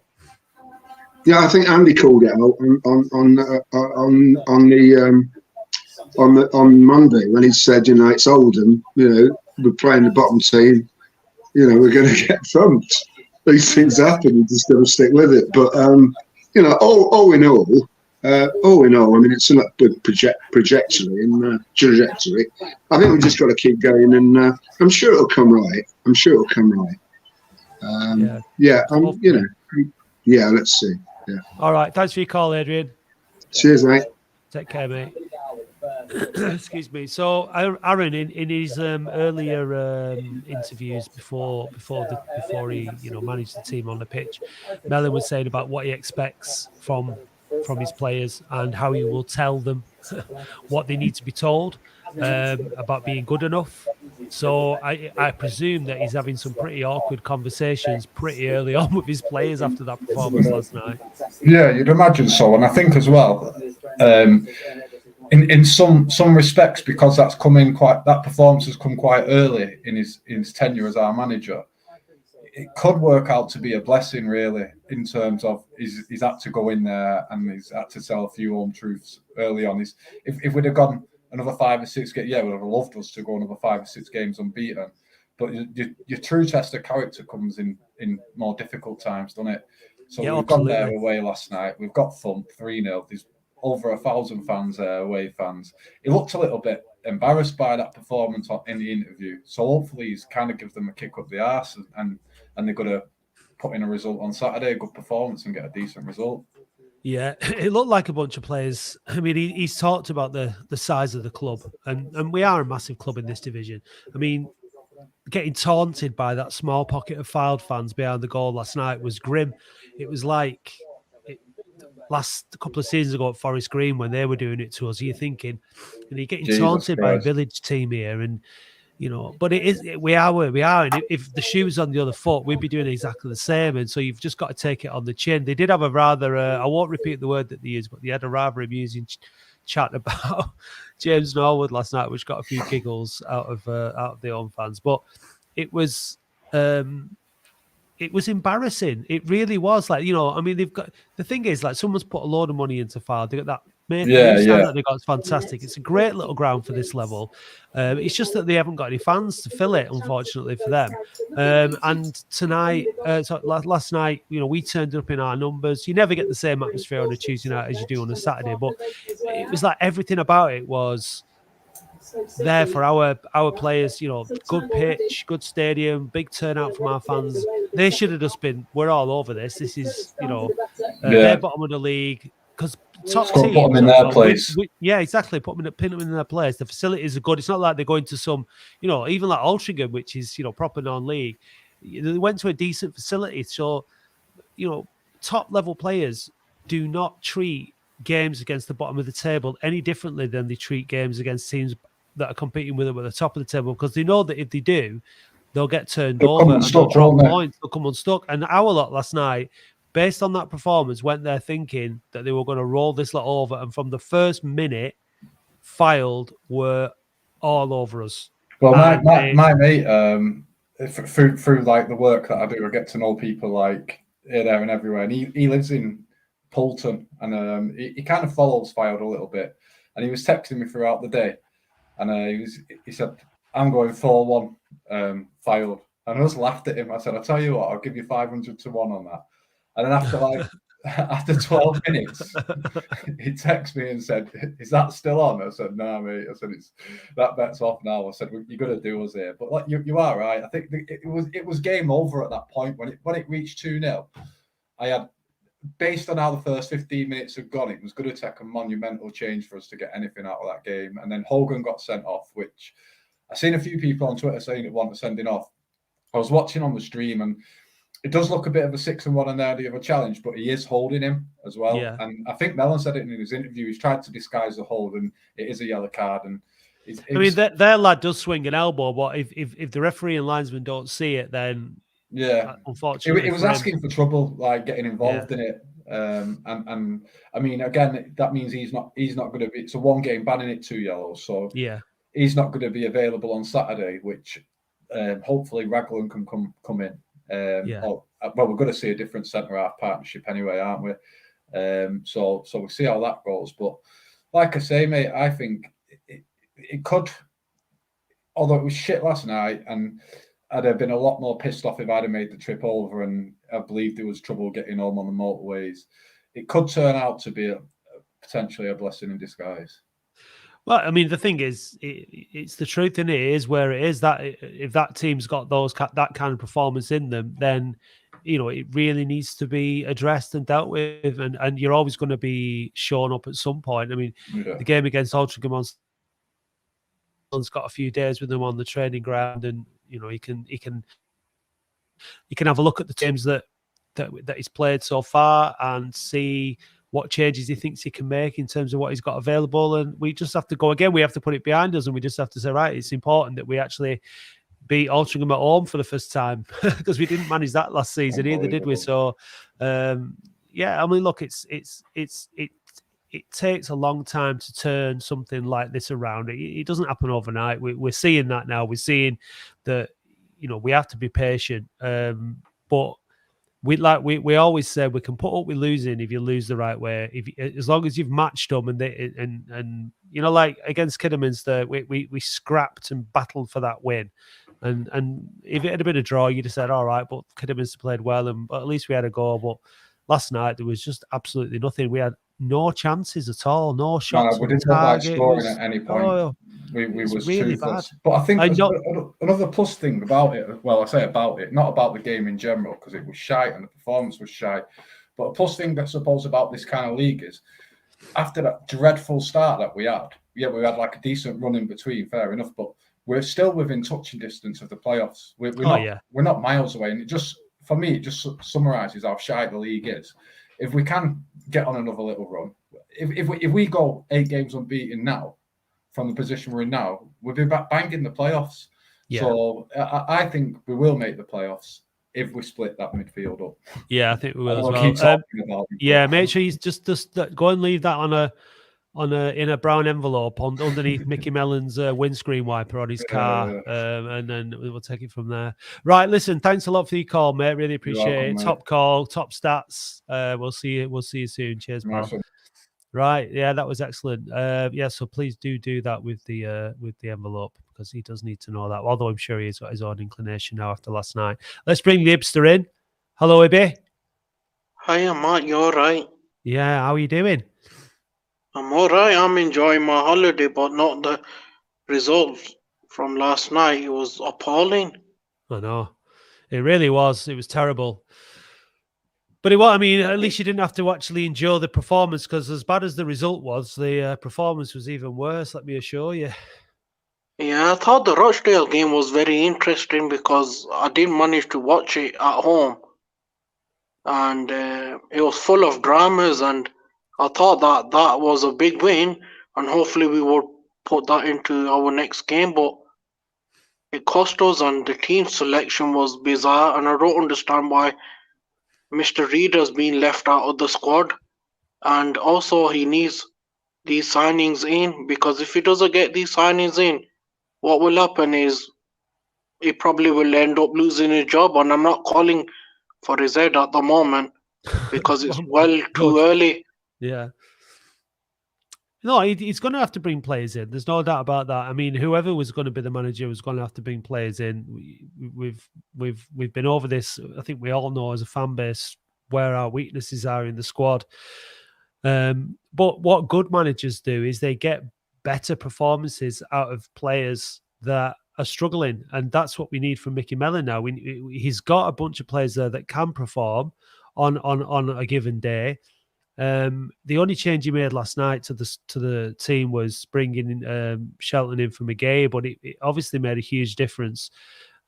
Yeah, I think Andy called it out on Monday when he said, it's Oldham, we're playing the bottom team, we're going to get thumped. These things happen, you just got to stick with it. But all in all, I mean, it's an upward trajectory and trajectory. I think we've just got to keep going, and I'm sure it'll come right. Let's see. Yeah. All right. Thanks for your call, Adrian. Cheers, mate. Take care, mate. Excuse me. So, Aaron, in his earlier interviews before he managed the team on the pitch, Mellon was saying about what he expects from his players and how he will tell them what they need to be told about being good enough. So I presume that he's having some pretty awkward conversations pretty early on with his players after that performance last night. Yeah, you'd imagine so. And I think as well, in some respects, because that performance has come quite early in his tenure as our manager, it could work out to be a blessing, really, in terms of he's had to go in there and he's had to tell a few home truths early on. If we'd have gone another 5 or 6 games, we'd have loved us to go another 5 or 6 games unbeaten. But your true test of character comes in more difficult times, doesn't it? So we've gone there away last night. We've got thumped 3-0. There's over 1,000 fans there, away fans. He looked a little bit embarrassed by that performance in the interview. So hopefully he's kind of gives them a kick up the arse and they're going to put in a result on Saturday, a good performance, and get a decent result. Yeah, it looked like a bunch of players. I mean, he's talked about the size of the club, and we are a massive club in this division. I mean, getting taunted by that small pocket of Fylde fans behind the goal last night was grim. It was like last couple of seasons ago at Forest Green when they were doing it to us. You're thinking, you're getting taunted by a village team here, and but we are where we are. And if the shoe was on the other foot, we'd be doing exactly the same. And so you've just got to take it on the chin. They did have a rather, I won't repeat the word that they used, but they had a rather amusing chat about James Norwood last night, which got a few giggles out of the home fans. But it was embarrassing. It really was. Like, I mean, they've got, the thing is, like, someone's put a load of money into Fylde. They got that that they got. It's fantastic. It's a great little ground for this level. It's just that they haven't got any fans to fill it, unfortunately for them. And tonight, last night, we turned up in our numbers. You never get the same atmosphere on a Tuesday night as you do on a Saturday, but it was like everything about it was there for our players. Good pitch, good stadium, big turnout from our fans. They should have just been, we're all over this. This is, they're bottom of the league, because top teams put them in their place. Exactly. Pin them in their place. The facilities are good. It's not like they're going to some, even like Altrincham, which is, proper non-league. They went to a decent facility. So, top level players do not treat games against the bottom of the table any differently than they treat games against teams that are competing with them at the top of the table, because they know that if they do, they'll get turned over and they'll drop points. They'll come unstuck. And our lot last night, based on that performance, went there thinking that they were going to roll this lot over. And from the first minute, Fylde were all over us. Well, my mate, through like the work that I do, I get to know people like here, there, and everywhere. And he lives in Poulton, and he kind of follows Fylde a little bit. And he was texting me throughout the day, and he said, "I'm going 4-1 Fylde." And I just laughed at him. I said, "I'll tell you what, I'll give you 500 to 1 on that." And then after 12 minutes, he texted me and said, "Is that still on?" I said, "No, mate." I said, that bet's off now. I said, "You're going to do us here." But like you are right. I think it was game over at that point when it reached 2-0. I had, based on how the first 15 minutes had gone, it was going to take a monumental change for us to get anything out of that game. And then Hogan got sent off, which I've seen a few people on Twitter saying it wanted sending off. I was watching on the stream, and it does look a bit of a 6-1 and there the other challenge, but he is holding him as well. Yeah. And I think Mellon said it in his interview. He's tried to disguise the hold, and it is a yellow card. And their lad does swing an elbow, but if the referee and linesman don't see it, then unfortunately, it was asking for trouble, like getting involved in it. And I mean, again, that means he's not going to be. It's a 1-game ban in it, 2 yellows. So he's not going to be available on Saturday, which hopefully Raglan can come in. Well, we're going to see a different centre half partnership anyway, aren't we? So we'll see how that goes. But like I say, mate, I think it could, although it was shit last night, and I'd have been a lot more pissed off if I'd have made the trip over and I believed there was trouble getting home on the motorways. it could turn out to be potentially a blessing in disguise. Well, I mean, the thing is, it's the truth, and it is where it is. That if that team's got that kind of performance in them, then it really needs to be addressed and dealt with, and you're always going to be shown up at some point. I mean, the game against Altrincham has got a few days with them on the training ground, and he can have a look at the teams that he's played so far and see what changes he thinks he can make in terms of what he's got available. And we just have to go again. We have to put it behind us, and we just have to say, right, it's important that we actually beat Altrincham at home for the first time, because we didn't manage that last season either, did we? So, yeah, I mean, look, it takes a long time to turn something like this around. It doesn't happen overnight. We're seeing that now. We're seeing that, we have to be patient. But we always say we can put up with losing if you lose the right way. As long as you've matched them and like against Kidderminster, we scrapped and battled for that win. And if it had been a draw, you'd have said, all right, but Kidderminster played well, but at least we had a goal. But last night there was just absolutely nothing. We had no chances at all, no shots. No, we didn't look like scoring at any point. We was really toothless. bad. But I think another plus thing about it, well, I say about it, not about the game in general, because it was shite and the performance was shite. But a plus thing that's supposed about this kind of league is, after that dreadful start that we had, we had like a decent run in between, fair enough, but we're still within touching distance of the playoffs. We're not miles away, and it just summarises how shite the league is. If we can get on another little run, if we go 8 games unbeaten now, from the position we're in now, we'll be banging the playoffs. Yeah. So I think we will make the playoffs if we split that midfield up. Yeah, I think we will as well. Make sure you just go and leave that in a brown envelope underneath Mickey Mellon's windscreen wiper on his car, and then we'll take it from there. Right, listen, thanks a lot for your call, mate. Really appreciate it. Mate. Top call, top stats. We'll see you soon. Cheers, man. Nice. Right, yeah, that was excellent. So please do that with the envelope, because he does need to know that. Although I'm sure he's got his own inclination now after last night. Let's bring the Ibster in. Hello, Ibby. Hiya, Matt. You all right? Yeah, how are you doing? I'm all right. I'm enjoying my holiday, but not the results from last night. It was appalling. I know. It really was. It was terrible. But at least you didn't have to actually endure the performance, because as bad as the result was, the performance was even worse, let me assure you. Yeah, I thought the Rochdale game was very interesting because I didn't manage to watch it at home. And it was full of dramas, and I thought that was a big win, and hopefully we would put that into our next game. But it cost us, and the team selection was bizarre, and I don't understand why Mr. Reeder's been left out of the squad. And also he needs these signings in, because if he doesn't get these signings in, what will happen is he probably will end up losing his job. And I'm not calling for his head at the moment, because it's too early. Yeah. No, he's going to have to bring players in. There's no doubt about that. I mean, whoever was going to be the manager was going to have to bring players in. We've been over this. I think we all know as a fan base where our weaknesses are in the squad. But what good managers do is they get better performances out of players that are struggling, and that's what we need from Mickey Mellon now. He's got a bunch of players there that can perform on a given day. The only change he made last night to the team was bringing Shelton in from a game, but it obviously made a huge difference.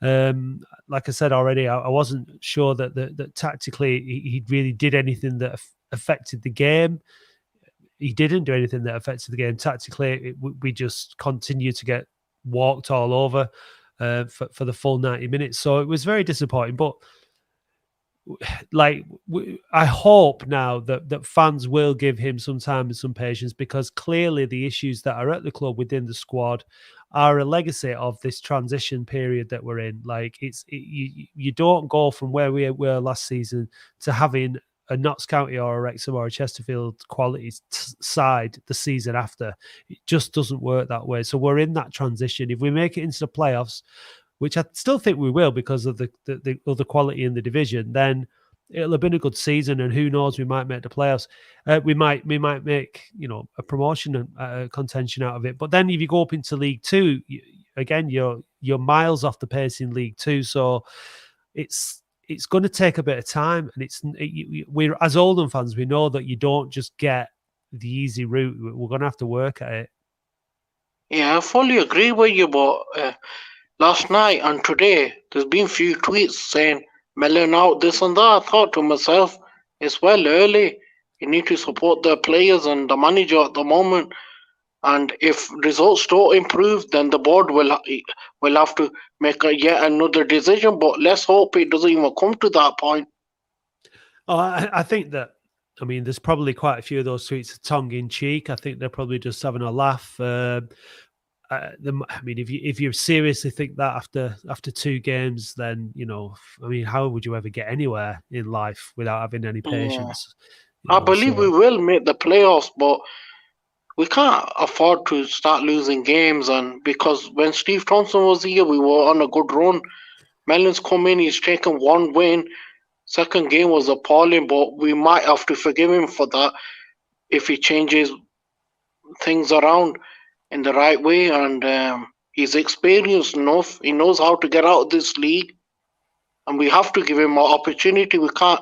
Like I said already, I wasn't sure that tactically he really did anything that affected the game. He didn't do anything that affected the game tactically. We just continued to get walked all over for the full 90 minutes. So it was very disappointing, but I hope now that fans will give him some time and some patience, because clearly the issues that are at the club within the squad are a legacy of this transition period that we're in. You don't go from where we were last season to having a Notts County or a Wrexham or a Chesterfield quality side the season after. It just doesn't work that way. So we're in that transition. If we make it into the playoffs, which I still think we will because of the quality in the division, then it'll have been a good season, and who knows, we might make the playoffs. We might make, you know, a promotion and contention out of it. But then if you go up into League Two, again, you're miles off the pace in League Two, so it's going to take a bit of time. And we're, as Oldham fans, we know that you don't just get the easy route. We're going to have to work at it. Yeah, I fully agree with you, but last night and today, there's been a few tweets saying Mellon out, this and that. I thought to myself, it's well early. You need to support the players and the manager at the moment. And if results don't improve, then the board will have to make yet another decision. But let's hope it doesn't even come to that point. Oh, I think that, I mean, there's probably quite a few of those tweets tongue in cheek. I think they're probably just having a laugh. I mean, if you seriously think that after 2 games, then, you know, I mean, how would you ever get anywhere in life without having any patience? Yeah. I believe we will make the playoffs, but we can't afford to start losing games. And because when Steve Thompson was here, we were on a good run. Mellon's come in, he's taken 1 win. Second game was appalling, but we might have to forgive him for that if he changes things around in the right way. And he's experienced enough. He knows how to get out of this league. And we have to give him an opportunity. We can't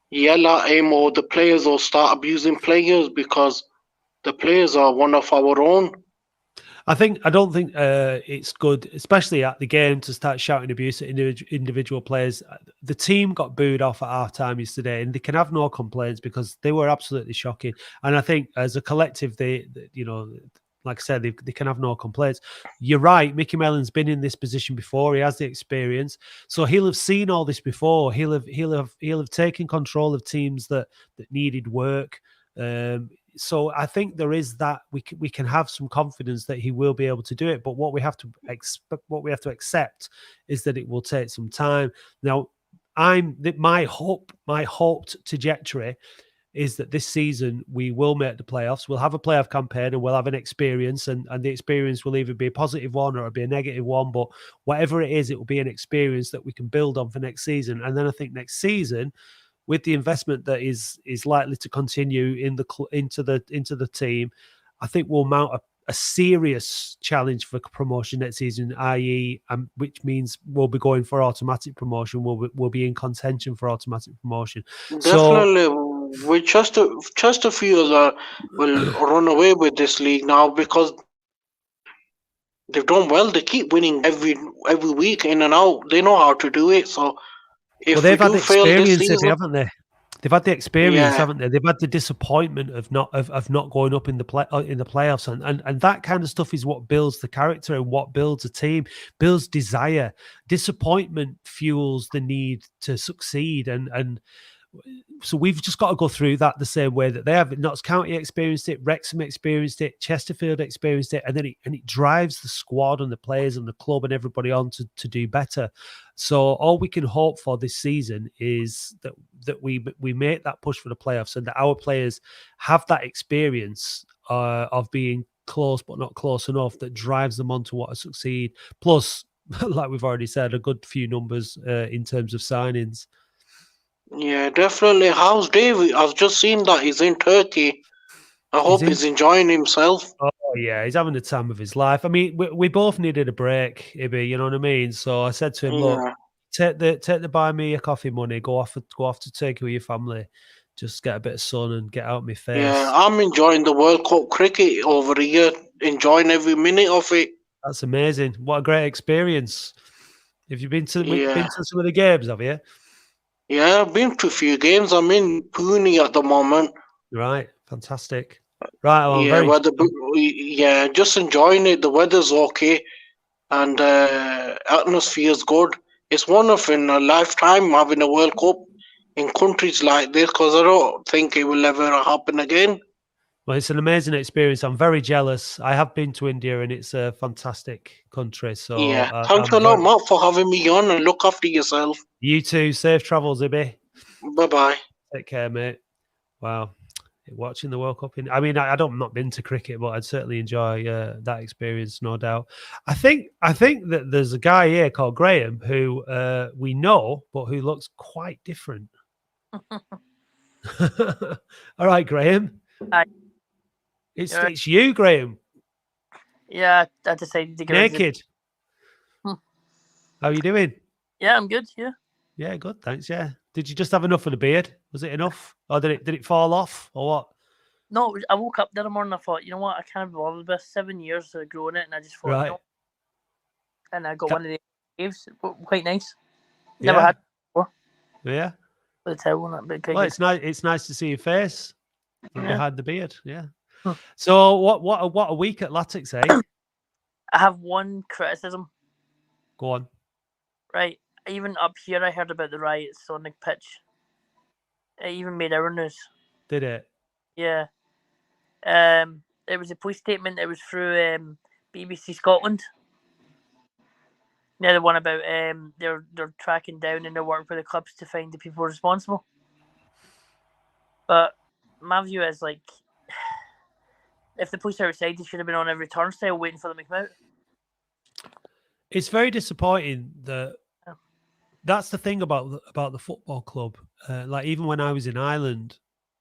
yell at him or the players or start abusing players, because the players are one of our own. I don't think it's good, especially at the game, to start shouting abuse at individual players. The team got booed off at half-time yesterday, and they can have no complaints because they were absolutely shocking. And I think as a collective, they you know, like I said, they can have no complaints. You're right. Mickey Mellon's been in this position before. He has the experience, so he'll have seen all this before. He'll have taken control of teams that needed work. So I think there is that we can have some confidence that he will be able to do it. But what we have to accept is that it will take some time. Now, my hoped trajectory is that this season we will make the playoffs. We'll have a playoff campaign and we'll have an experience, and the experience will either be a positive one or it'll be a negative one. But whatever it is, it will be an experience that we can build on for next season. And then I think next season, with the investment that is likely to continue into the team, I think we'll mount a serious challenge for promotion next season, i.e., which means we'll be going for automatic promotion. We'll be in contention for automatic promotion. Definitely, we just a few that will run away with this league now because they've done well. They keep winning every week in and out. They know how to do it. So. Well, they've had the experience, haven't they? They've had the experience, haven't they? They've had the disappointment of not going up in the playoffs, and that kind of stuff is what builds the character and what builds a team, builds desire. Disappointment fuels the need to succeed, and so we've just got to go through that the same way that they have. Notts County experienced it, Wrexham experienced it, Chesterfield experienced it, and then it drives the squad and the players and the club and everybody on to do better. So all we can hope for this season is that we make that push for the playoffs and that our players have that experience of being close but not close enough that drives them on to want to succeed. Plus, like we've already said, a good few numbers in terms of signings. Yeah, definitely. How's David? I've just seen that he's in Turkey. I hope he's enjoying himself. Oh yeah, he's having the time of his life. I mean, we both needed a break, Ibby, you know what I mean? So I said to him, look, take the buy me a coffee money, go off to Turkey with your family, just get a bit of sun and get out of my face. Yeah, I'm enjoying the World Cup cricket over here, enjoying every minute of it. That's amazing. What a great experience. Have you been to some of the games, have you? Yeah, I've been to a few games. I'm in Pune at the moment. Right, fantastic. Right, well, just enjoying it. The weather's okay, and atmosphere's good. It's one of in a lifetime having a World Cup in countries like this, because I don't think it will ever happen again. Well, it's an amazing experience. I'm very jealous. I have been to India, and it's a fantastic country. So yeah, thanks a lot, Matt, for having me on, and look after yourself. You too. Safe travels, Ibby. Bye-bye. Take care, mate. Wow. Watching the World Cup. I'm not been to cricket, but I'd certainly enjoy that experience, no doubt. I think that there's a guy here called Graham who we know, but who looks quite different. All right, Graham. Aye. It's you, Graham. Yeah, I decided to go naked. How are you doing? Yeah, I'm good. Yeah. Yeah, good. Thanks. Yeah. Did you just have enough of the beard? Was it enough, or did it fall off, or what? No, I woke up the other morning. I thought, you know what, I can't be bothered with 7 years of growing it, and I just thought, right. You know, and I got one of the caves, quite nice. Yeah. Never had it before. Yeah. With a towel and that. Well, it's nice. It's nice to see your face from Yeah. behind the beard. Yeah. So what a week at Latics, eh? I have one criticism. Go on. Right. Even up here, I heard about the riots on the pitch. It even made our news. Did it? Yeah. It was a police statement. It was through BBC Scotland. The other one about they're tracking down in their work with the clubs to find the people responsible. But my view is, like, if the police are outside, they should have been on every turnstile waiting for them to come out. It's very disappointing that that's the thing about the football club. Like, even when I was in Ireland,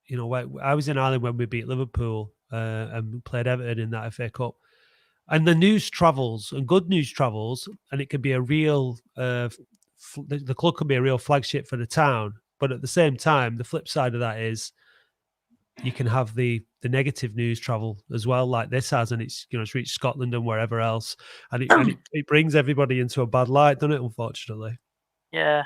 you know, I was in Ireland when we beat Liverpool and played Everton in that FA Cup. And the news travels, and good news travels, and it can be a real, the club can be a real flagship for the town. But at the same time, the flip side of that is you can have the negative news travel as well, like this has, and it's, you know, it's reached Scotland and wherever else, and it brings everybody into a bad light, doesn't it? Unfortunately. Yeah,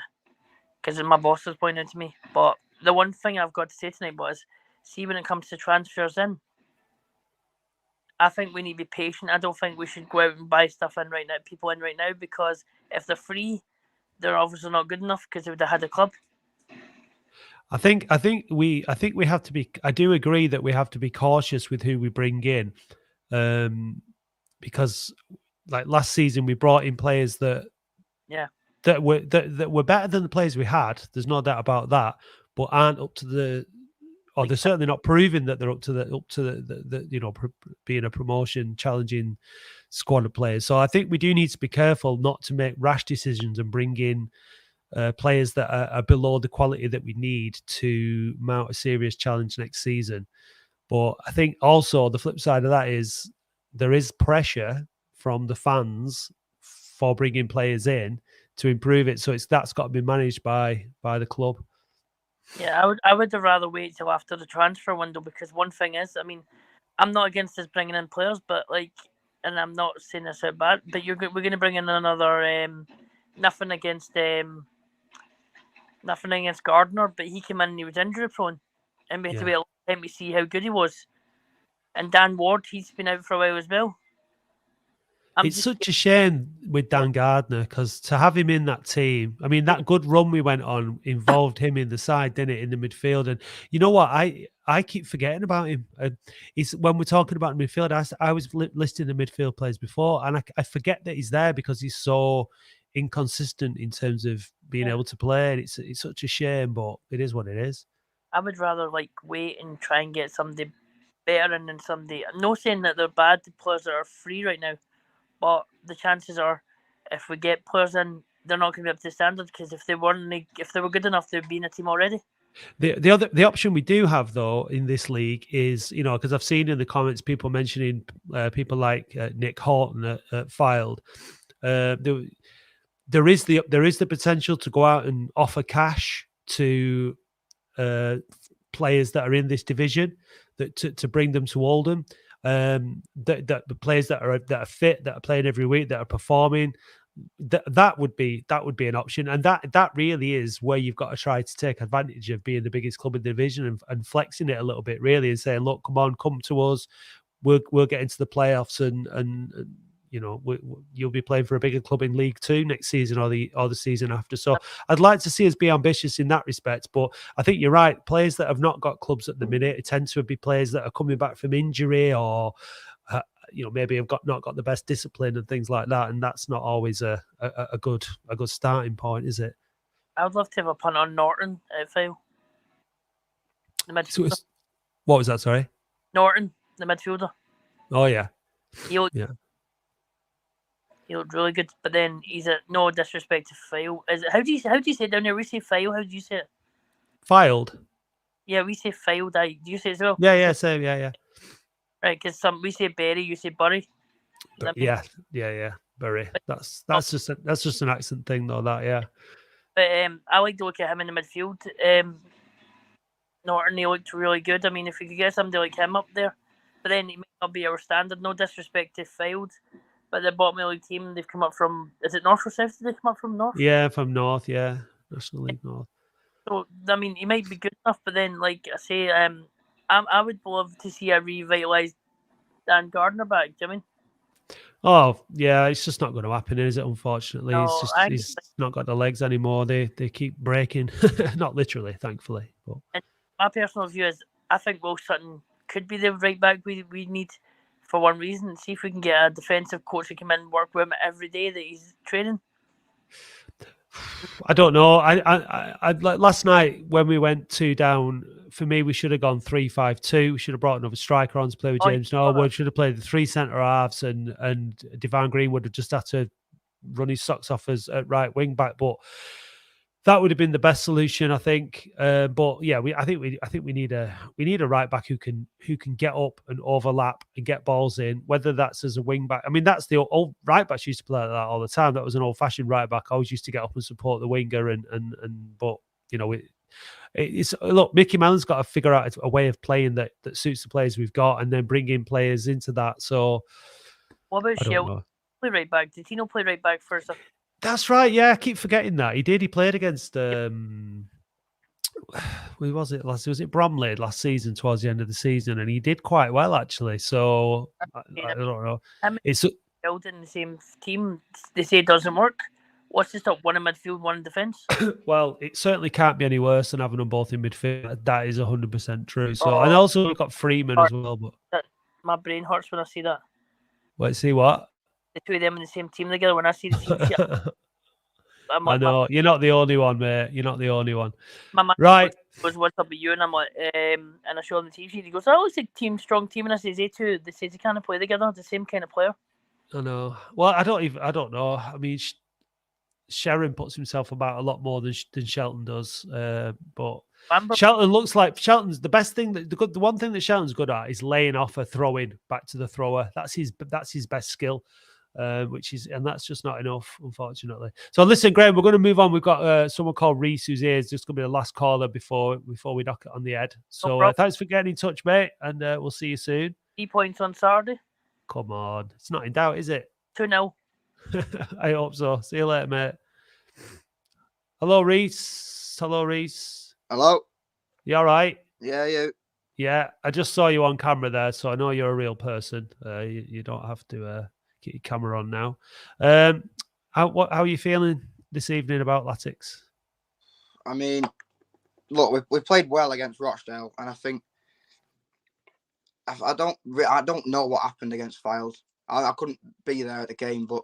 because my boss was pointing to me. But the one thing I've got to say tonight was, see, when it comes to transfers in, I think we need to be patient. I don't think we should go out and buy stuff in right now, people in right now, because if they're free, they're obviously not good enough because they would have had a club. I think we have to be. I do agree that we have to be cautious with who we bring in, because like last season we brought in players that were better than the players we had. There's no doubt about that, but aren't up to the. Or they're certainly not proving that they're up to the you know, being a promotion challenging squad of players. So I think we do need to be careful not to make rash decisions and bring in players that are below the quality that we need to mount a serious challenge next season. But I think also the flip side of that is there is pressure from the fans for bringing players in to improve it. So that's got to be managed by the club. Yeah, I would rather wait till after the transfer window, because one thing is, I mean, I'm not against us bringing in players, but like, and I'm not saying this out bad, but we're going to bring in another. Nothing against Gardner, but he came in and he was injury prone, and we had to wait a long time to see how good he was. And Dan Ward, he's been out for a while as well. It's such a shame with Dan Gardner, because to have him in that team, I mean, that good run we went on involved him in the side, didn't it, in the midfield? And you know what? I keep forgetting about him. He's, when we're talking about midfield, I was listing the midfield players before, and I forget that he's there because he's so inconsistent in terms of being able to play. And it's such a shame, but it is what it is. I would rather like wait and try and get somebody better than somebody. I'm not saying that they're bad, the players that are free right now. But the chances are, if we get players in, they're not going to be up to standard, because if they were good enough, they'd be in a team already. The option we do have though in this league is, you know, because I've seen in the comments people mentioning people like Nick Horton at Fylde. There is the potential to go out and offer cash to players that are in this division, that to bring them to Oldham. That the players that are fit, that are playing every week, that are performing, that would be an option, and that really is where you've got to try to take advantage of being the biggest club in the division and flexing it a little bit, really, and saying, look, come to us, we'll get into the playoffs, and you know, you'll be playing for a bigger club in League Two next season or the season after. So I'd like to see us be ambitious in that respect. But I think you're right. Players that have not got clubs at the minute, it tends to be players that are coming back from injury, or you know, maybe have not got the best discipline and things like that. And that's not always a good starting point, is it? I would love to have a punt on Norton at Fylde. The midfielder. So what was that? Sorry, Norton, the midfielder. Oh yeah, He looked really good, but then he's no disrespect to Fylde. Is it, how do you say it down there? We say Fylde. How do you say it? Fylde. Yeah, we say Fylde. Do you say it as well? Yeah, same. Yeah. Right, because we say Bury, you say Bury. Yeah. Bury. That's just an accent thing, though. That yeah. But I like to look at him in the midfield. Norton, he looked really good. I mean, if we could get somebody like him up there, but then he might not be our standard. No disrespect to Fylde, but the bottom of the league team, they've come up from. Is it North or South? Did they come up from North? Yeah, from North. Yeah, National League North. So I mean, he might be good enough, but then, like I say, I would love to see a revitalised Dan Gardner back. Do you know what I mean? Oh yeah, it's just not going to happen, is it? Unfortunately, No, he's not got the legs anymore. They keep breaking, not literally, thankfully. But and my personal view is, I think Will Sutton could be the right back we need for one reason. See if we can get a defensive coach to come in and work with him every day that he's training. I don't know. I last night when we went 2 down. For me, we should have gone 3-5-2. We should have brought another striker on to play with James Norwood. Should have played the 3 centre halves, and Devon Green would have just had to run his socks off as at right wing back. But that would have been the best solution, I think. But yeah, I think we need a right back who can get up and overlap and get balls in. Whether that's as a wing back, I mean, that's the old right backs used to play like that all the time. That was an old fashioned right back. Always used to get up and support the winger, but you know it's look. Mickey Mellon's got to figure out a way of playing that suits the players we've got, and then bring in players into that. So what about Shelton? Play right back? Did Tino play right back first? That's right. Yeah, I keep forgetting that he did. He played against who was it last? Was it Bromley last season towards the end of the season, and he did quite well actually. So I don't know. It's building the same team. They say it doesn't work. What's the stop? One in midfield, one in defence. Well, it certainly can't be any worse than having them both in midfield. That is 100% true. So, and also we've got Freeman as well. But my brain hurts when I see that. Wait, see what? The two of them in the same team together. When I see the team sheet, I know you're not the only one, mate. You're not the only one. My man right? Goes, what's up with you? And I'm like, and I show him the team sheet. He goes, "Oh, it's a strong team." And I say, "They two, they say they kind of play together. The same kind of player." I know. Well, I don't know. I mean, Sharon puts himself about a lot more than Shelton does, but Shelton looks like Shelton's the best thing. The one thing that Shelton's good at is laying off a throw in back to the thrower. That's his best skill. And that's just not enough, unfortunately. So listen, Graham, we're going to move on. We've got someone called Reese who's here. It's just going to be the last caller before we knock it on the head. So thanks for getting in touch, mate, and we'll see you soon. 3 points on Saturday. Come on, it's not in doubt, is it? 2-0. I hope so. See you later, mate. Hello, Reese. Hello. You all right? Yeah, you. Yeah, I just saw you on camera there, so I know you're a real person. You don't have to get your camera on now. How are you feeling this evening about Latics? I mean, look, we played well against Rochdale, and I think I don't know what happened against Fylde. I couldn't be there at the game, but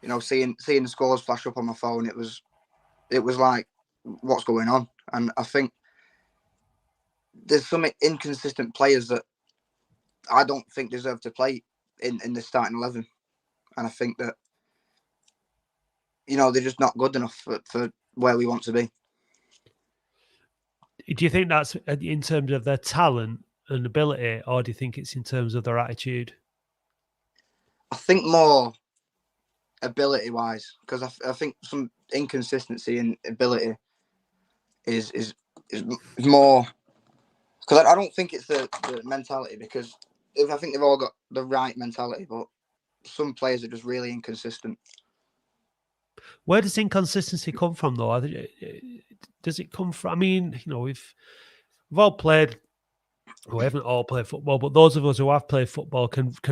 you know, seeing the scores flash up on my phone, it was like, what's going on? And I think there's some inconsistent players that I don't think deserve to play in the starting 11. And I think that, you know, they're just not good enough for where we want to be. Do you think that's in terms of their talent and ability, or do you think it's in terms of their attitude? I think more ability-wise, because I think some inconsistency in ability is more, because I don't think it's the mentality, because I think they've all got the right mentality, but some players are just really inconsistent. Where does inconsistency come from, though? Does it come from? I mean, you know, we've all played. We haven't all played football, but those of us who have played football can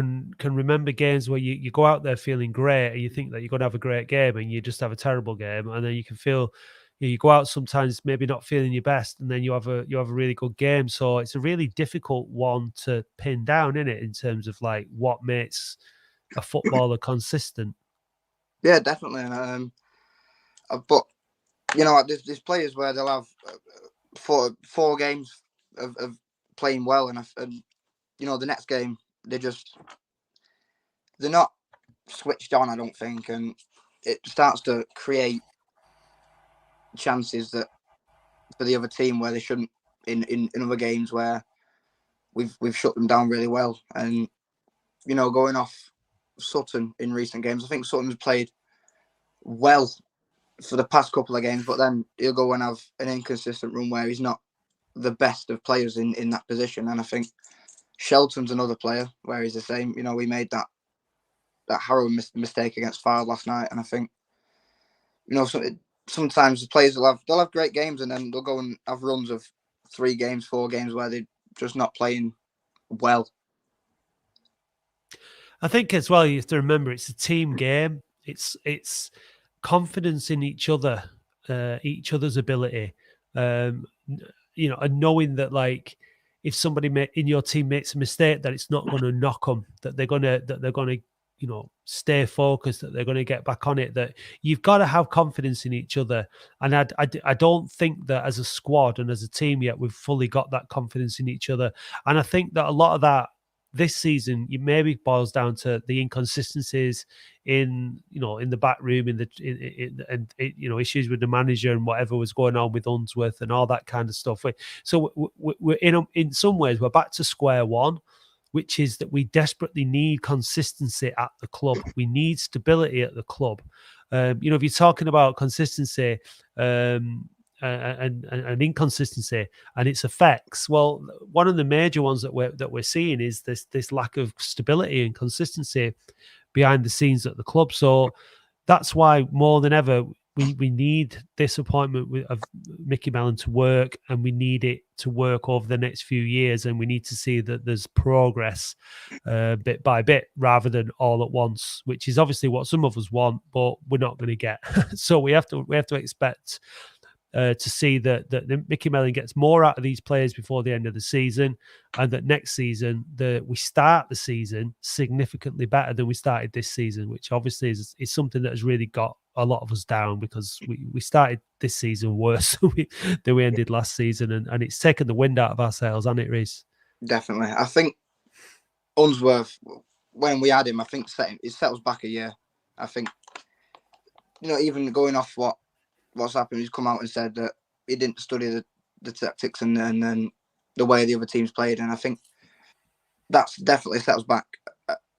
remember games where you go out there feeling great and you think that you're going to have a great game and you just have a terrible game, and then you can feel you go out sometimes maybe not feeling your best, and then you have a really good game. So it's a really difficult one to pin down, isn't it, in terms of like what makes a footballer consistent. Yeah, definitely. But you know, there's players where they'll have four games of playing well, and you know, the next game they're not switched on, I don't think, and it starts to create chances that for the other team where they shouldn't in other games where we've shut them down really well. And going off Sutton in recent games, I think Sutton's played well for the past couple of games, but then he'll go and have an inconsistent run where he's not the best of players in that position. And I think Shelton's another player where he's the same. We made that harrowing mistake against Fylde last night, and I think sometimes the players they'll have great games, and then they'll go and have runs of 3 games, 4 games where they're just not playing well. I think as well, you have to remember it's a team game. It's confidence in each other, each other's ability. And knowing that, like, if somebody in your team makes a mistake, that it's not going to knock them, that they're going to stay focused, that they're going to get back on it, that you've got to have confidence in each other. And I don't think that as a squad and as a team yet, we've fully got that confidence in each other. And I think that a lot of that this season, it maybe boils down to the inconsistencies in the back room, issues with the manager and whatever was going on with Unsworth and all that kind of stuff. So we're in some ways, we're back to square one, which is that we desperately need consistency at the club. We need stability at the club. If you're talking about consistency and inconsistency and its effects, well, one of the major ones that we're seeing is this lack of stability and consistency behind the scenes at the club. So that's why more than ever we need this appointment of Mickey Mellon to work, and we need it to work over the next few years, and we need to see that there's progress bit by bit rather than all at once, which is obviously what some of us want, but we're not going to get. So we have to expect to see that Mickey Mellon gets more out of these players before the end of the season, and that next season we start the season significantly better than we started this season, which obviously is something that has really got a lot of us down, because we started this season worse than we ended last season, and it's taken the wind out of our sails, hasn't it, Reece? Definitely. I think Unsworth, when we had him, I think it set us back a year. I think, even going off what's happened, he's come out and said that he didn't study the tactics and then the way the other teams played, and I think that's definitely set us back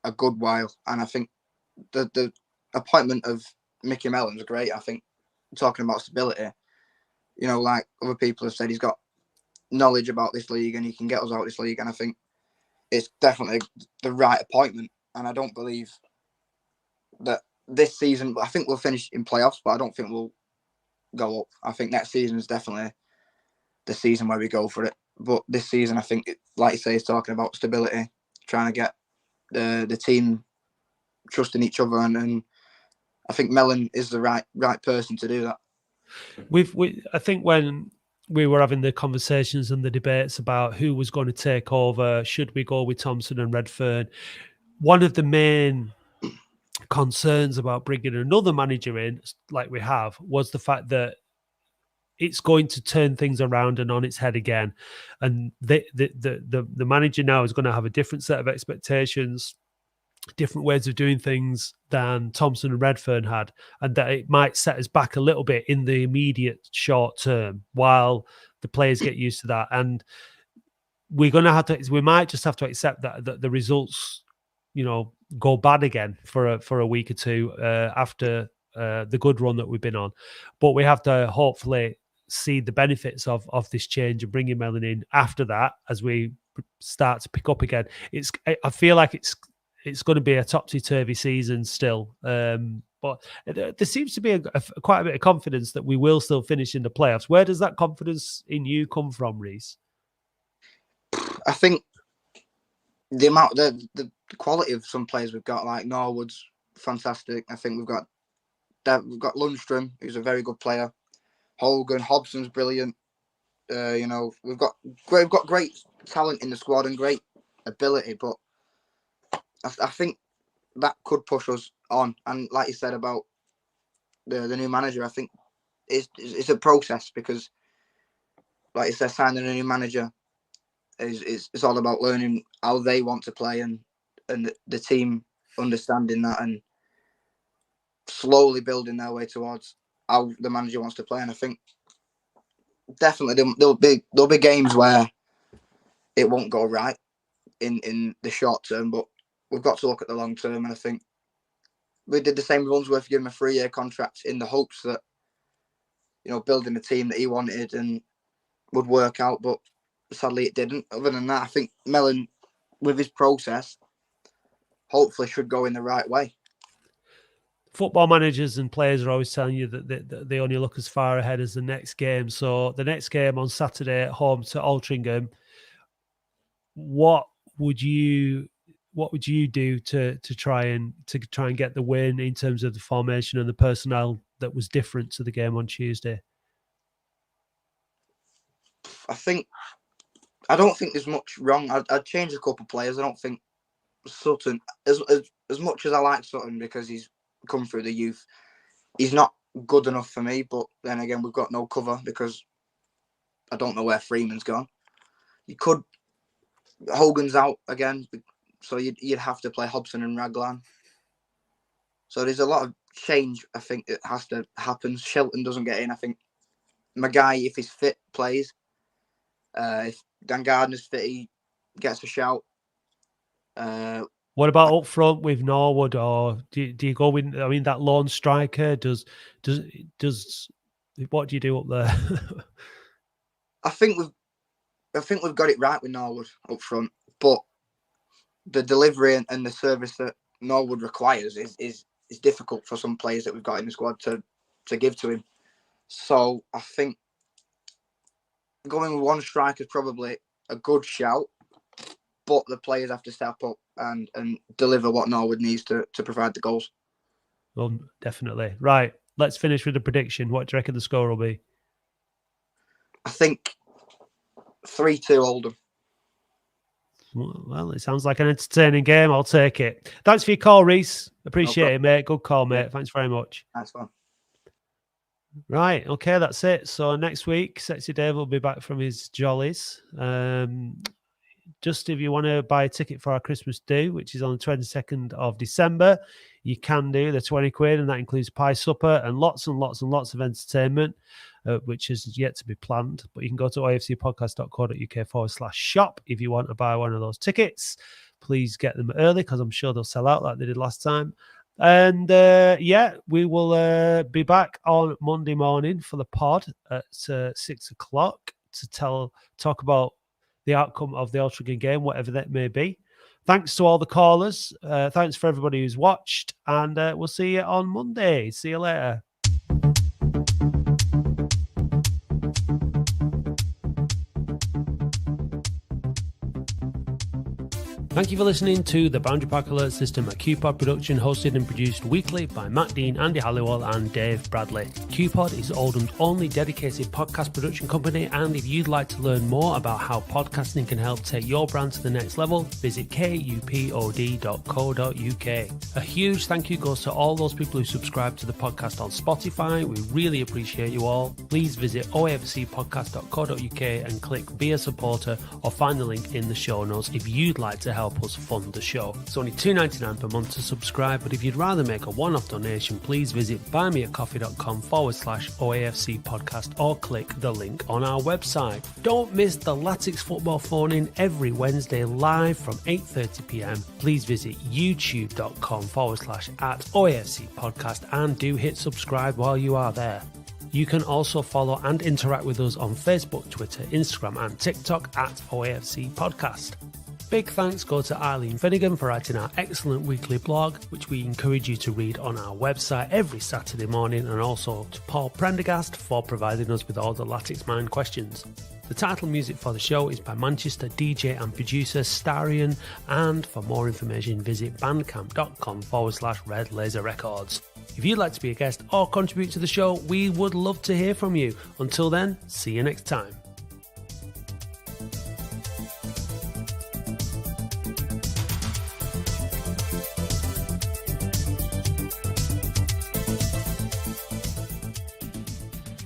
a good while. And I think the appointment of Mickey Mellon's great. I think, talking about stability, like other people have said, he's got knowledge about this league and he can get us out of this league, and I think it's definitely the right appointment. And I don't believe that this season, I think we'll finish in playoffs, but I don't think we'll go up. I think next season is definitely the season where we go for it. But this season, I think, like you say, is talking about stability, trying to get the team trusting each other, and I think Mellon is the right person to do that. I think when we were having the conversations and the debates about who was going to take over, should we go with Thompson and Redfern, one of the main concerns about bringing another manager in, like we have, was the fact that it's going to turn things around and on its head again, and the manager now is going to have a different set of expectations, different ways of doing things than Thompson and Redfern had, and that it might set us back a little bit in the immediate short term while the players get used to that. And we might just have to accept that the results, go bad again for a week or two after the good run that we've been on. But we have to hopefully see the benefits of this change and bringing Mellon in after that as we start to pick up again. I feel like it's going to be a topsy-turvy season still. But there seems to be quite a bit of confidence that we will still finish in the playoffs. Where does that confidence in you come from, Reece? I think the amount, the quality of some players we've got, like Norwood's fantastic. I think we've got Lundstrom, who's a very good player. Hogan, Hobson's brilliant. We've got great talent in the squad and great ability, but I think that could push us on. And like you said about the new manager, I think it's a process, because, like you said, signing a new manager it's all about learning how they want to play and the team understanding that and slowly building their way towards how the manager wants to play. And I think definitely there'll be games where it won't go right in the short term, but we've got to look at the long term. And I think we did the same with Unsworth, give him a 3-year contract in the hopes that, building a team that he wanted and would work out, but sadly it didn't. Other than that, I think Mellon, with his process, hopefully should go in the right way. Football managers and players are always telling you that they only look as far ahead as the next game. So the next game on Saturday at home to Altrincham, what would you do to try and get the win in terms of the formation and the personnel that was different to the game on Tuesday? I don't think there's much wrong. I'd change a couple of players. I don't think Sutton, as much as I like Sutton because he's come through the youth, he's not good enough for me. But then again, we've got no cover because I don't know where Freeman's gone. Hogan's out again, so you'd have to play Hobson and Raglan. So there's a lot of change, I think, that has to happen. Shelton doesn't get in. I think Maguire, if he's fit, plays. If Dan Gardner's fit, he gets a shout. What about up front with Norwood, or do you go with? I mean, that lone striker does. What do you do up there? I think we've got it right with Norwood up front, but the delivery and the service that Norwood requires is difficult for some players that we've got in the squad to give to him. So I think going with one striker is probably a good shout, but the players have to step up and deliver what Norwood needs to provide the goals. Well, definitely. Right, let's finish with a prediction. What do you reckon the score will be? I think 3-2 Oldham. Well, it sounds like an entertaining game. I'll take it. Thanks for your call, Reese. Appreciate it, mate. Good call, mate. Thanks very much. Nice one. Right, okay, that's it. So next week, Sexy Dave will be back from his jollies. Just if you want to buy a ticket for our Christmas do, which is on the 22nd of December, you can do the 20 quid, and that includes pie supper and lots and lots and lots of entertainment, which is yet to be planned. But you can go to afcpodcast.co.uk/shop if you want to buy one of those tickets. Please get them early because I'm sure they'll sell out like they did last time. And we will be back on Monday morning for the pod at 6 o'clock to talk about the outcome of the Altrincham game, whatever that may be. Thanks to all the callers. Thanks for everybody who's watched, and we'll see you on Monday. See you later. Thank you for listening to the Boundary Park Alert System, a QPod production hosted and produced weekly by Matt Dean, Andy Halliwell and Dave Bradley. QPod is Oldham's only dedicated podcast production company, and if you'd like to learn more about how podcasting can help take your brand to the next level, visit kupod.co.uk. A huge thank you goes to all those people who subscribe to the podcast on Spotify. We really appreciate you all. Please visit oafcpodcast.co.uk and click Be a Supporter or find the link in the show notes if you'd like to help us fund the show. It's only $2.99 per month to subscribe, but if you'd rather make a one-off donation, please visit buymeacoffee.com/OAFC podcast or click the link on our website. Don't miss the Latics football phone-in every Wednesday live from 8:30 p.m. Please visit youtube.com/@OAFC podcast and do hit subscribe while you are there. You can also follow and interact with us on Facebook, Twitter, Instagram and TikTok @OAFC podcast. Big thanks go to Eileen Finnegan for writing our excellent weekly blog, which we encourage you to read on our website every Saturday morning, and also to Paul Prendergast for providing us with all the Latics Mind questions. The title music for the show is by Manchester DJ and producer Starion, and for more information visit bandcamp.com/Red Laser Records. If you'd like to be a guest or contribute to the show, we would love to hear from you. Until then, see you next time.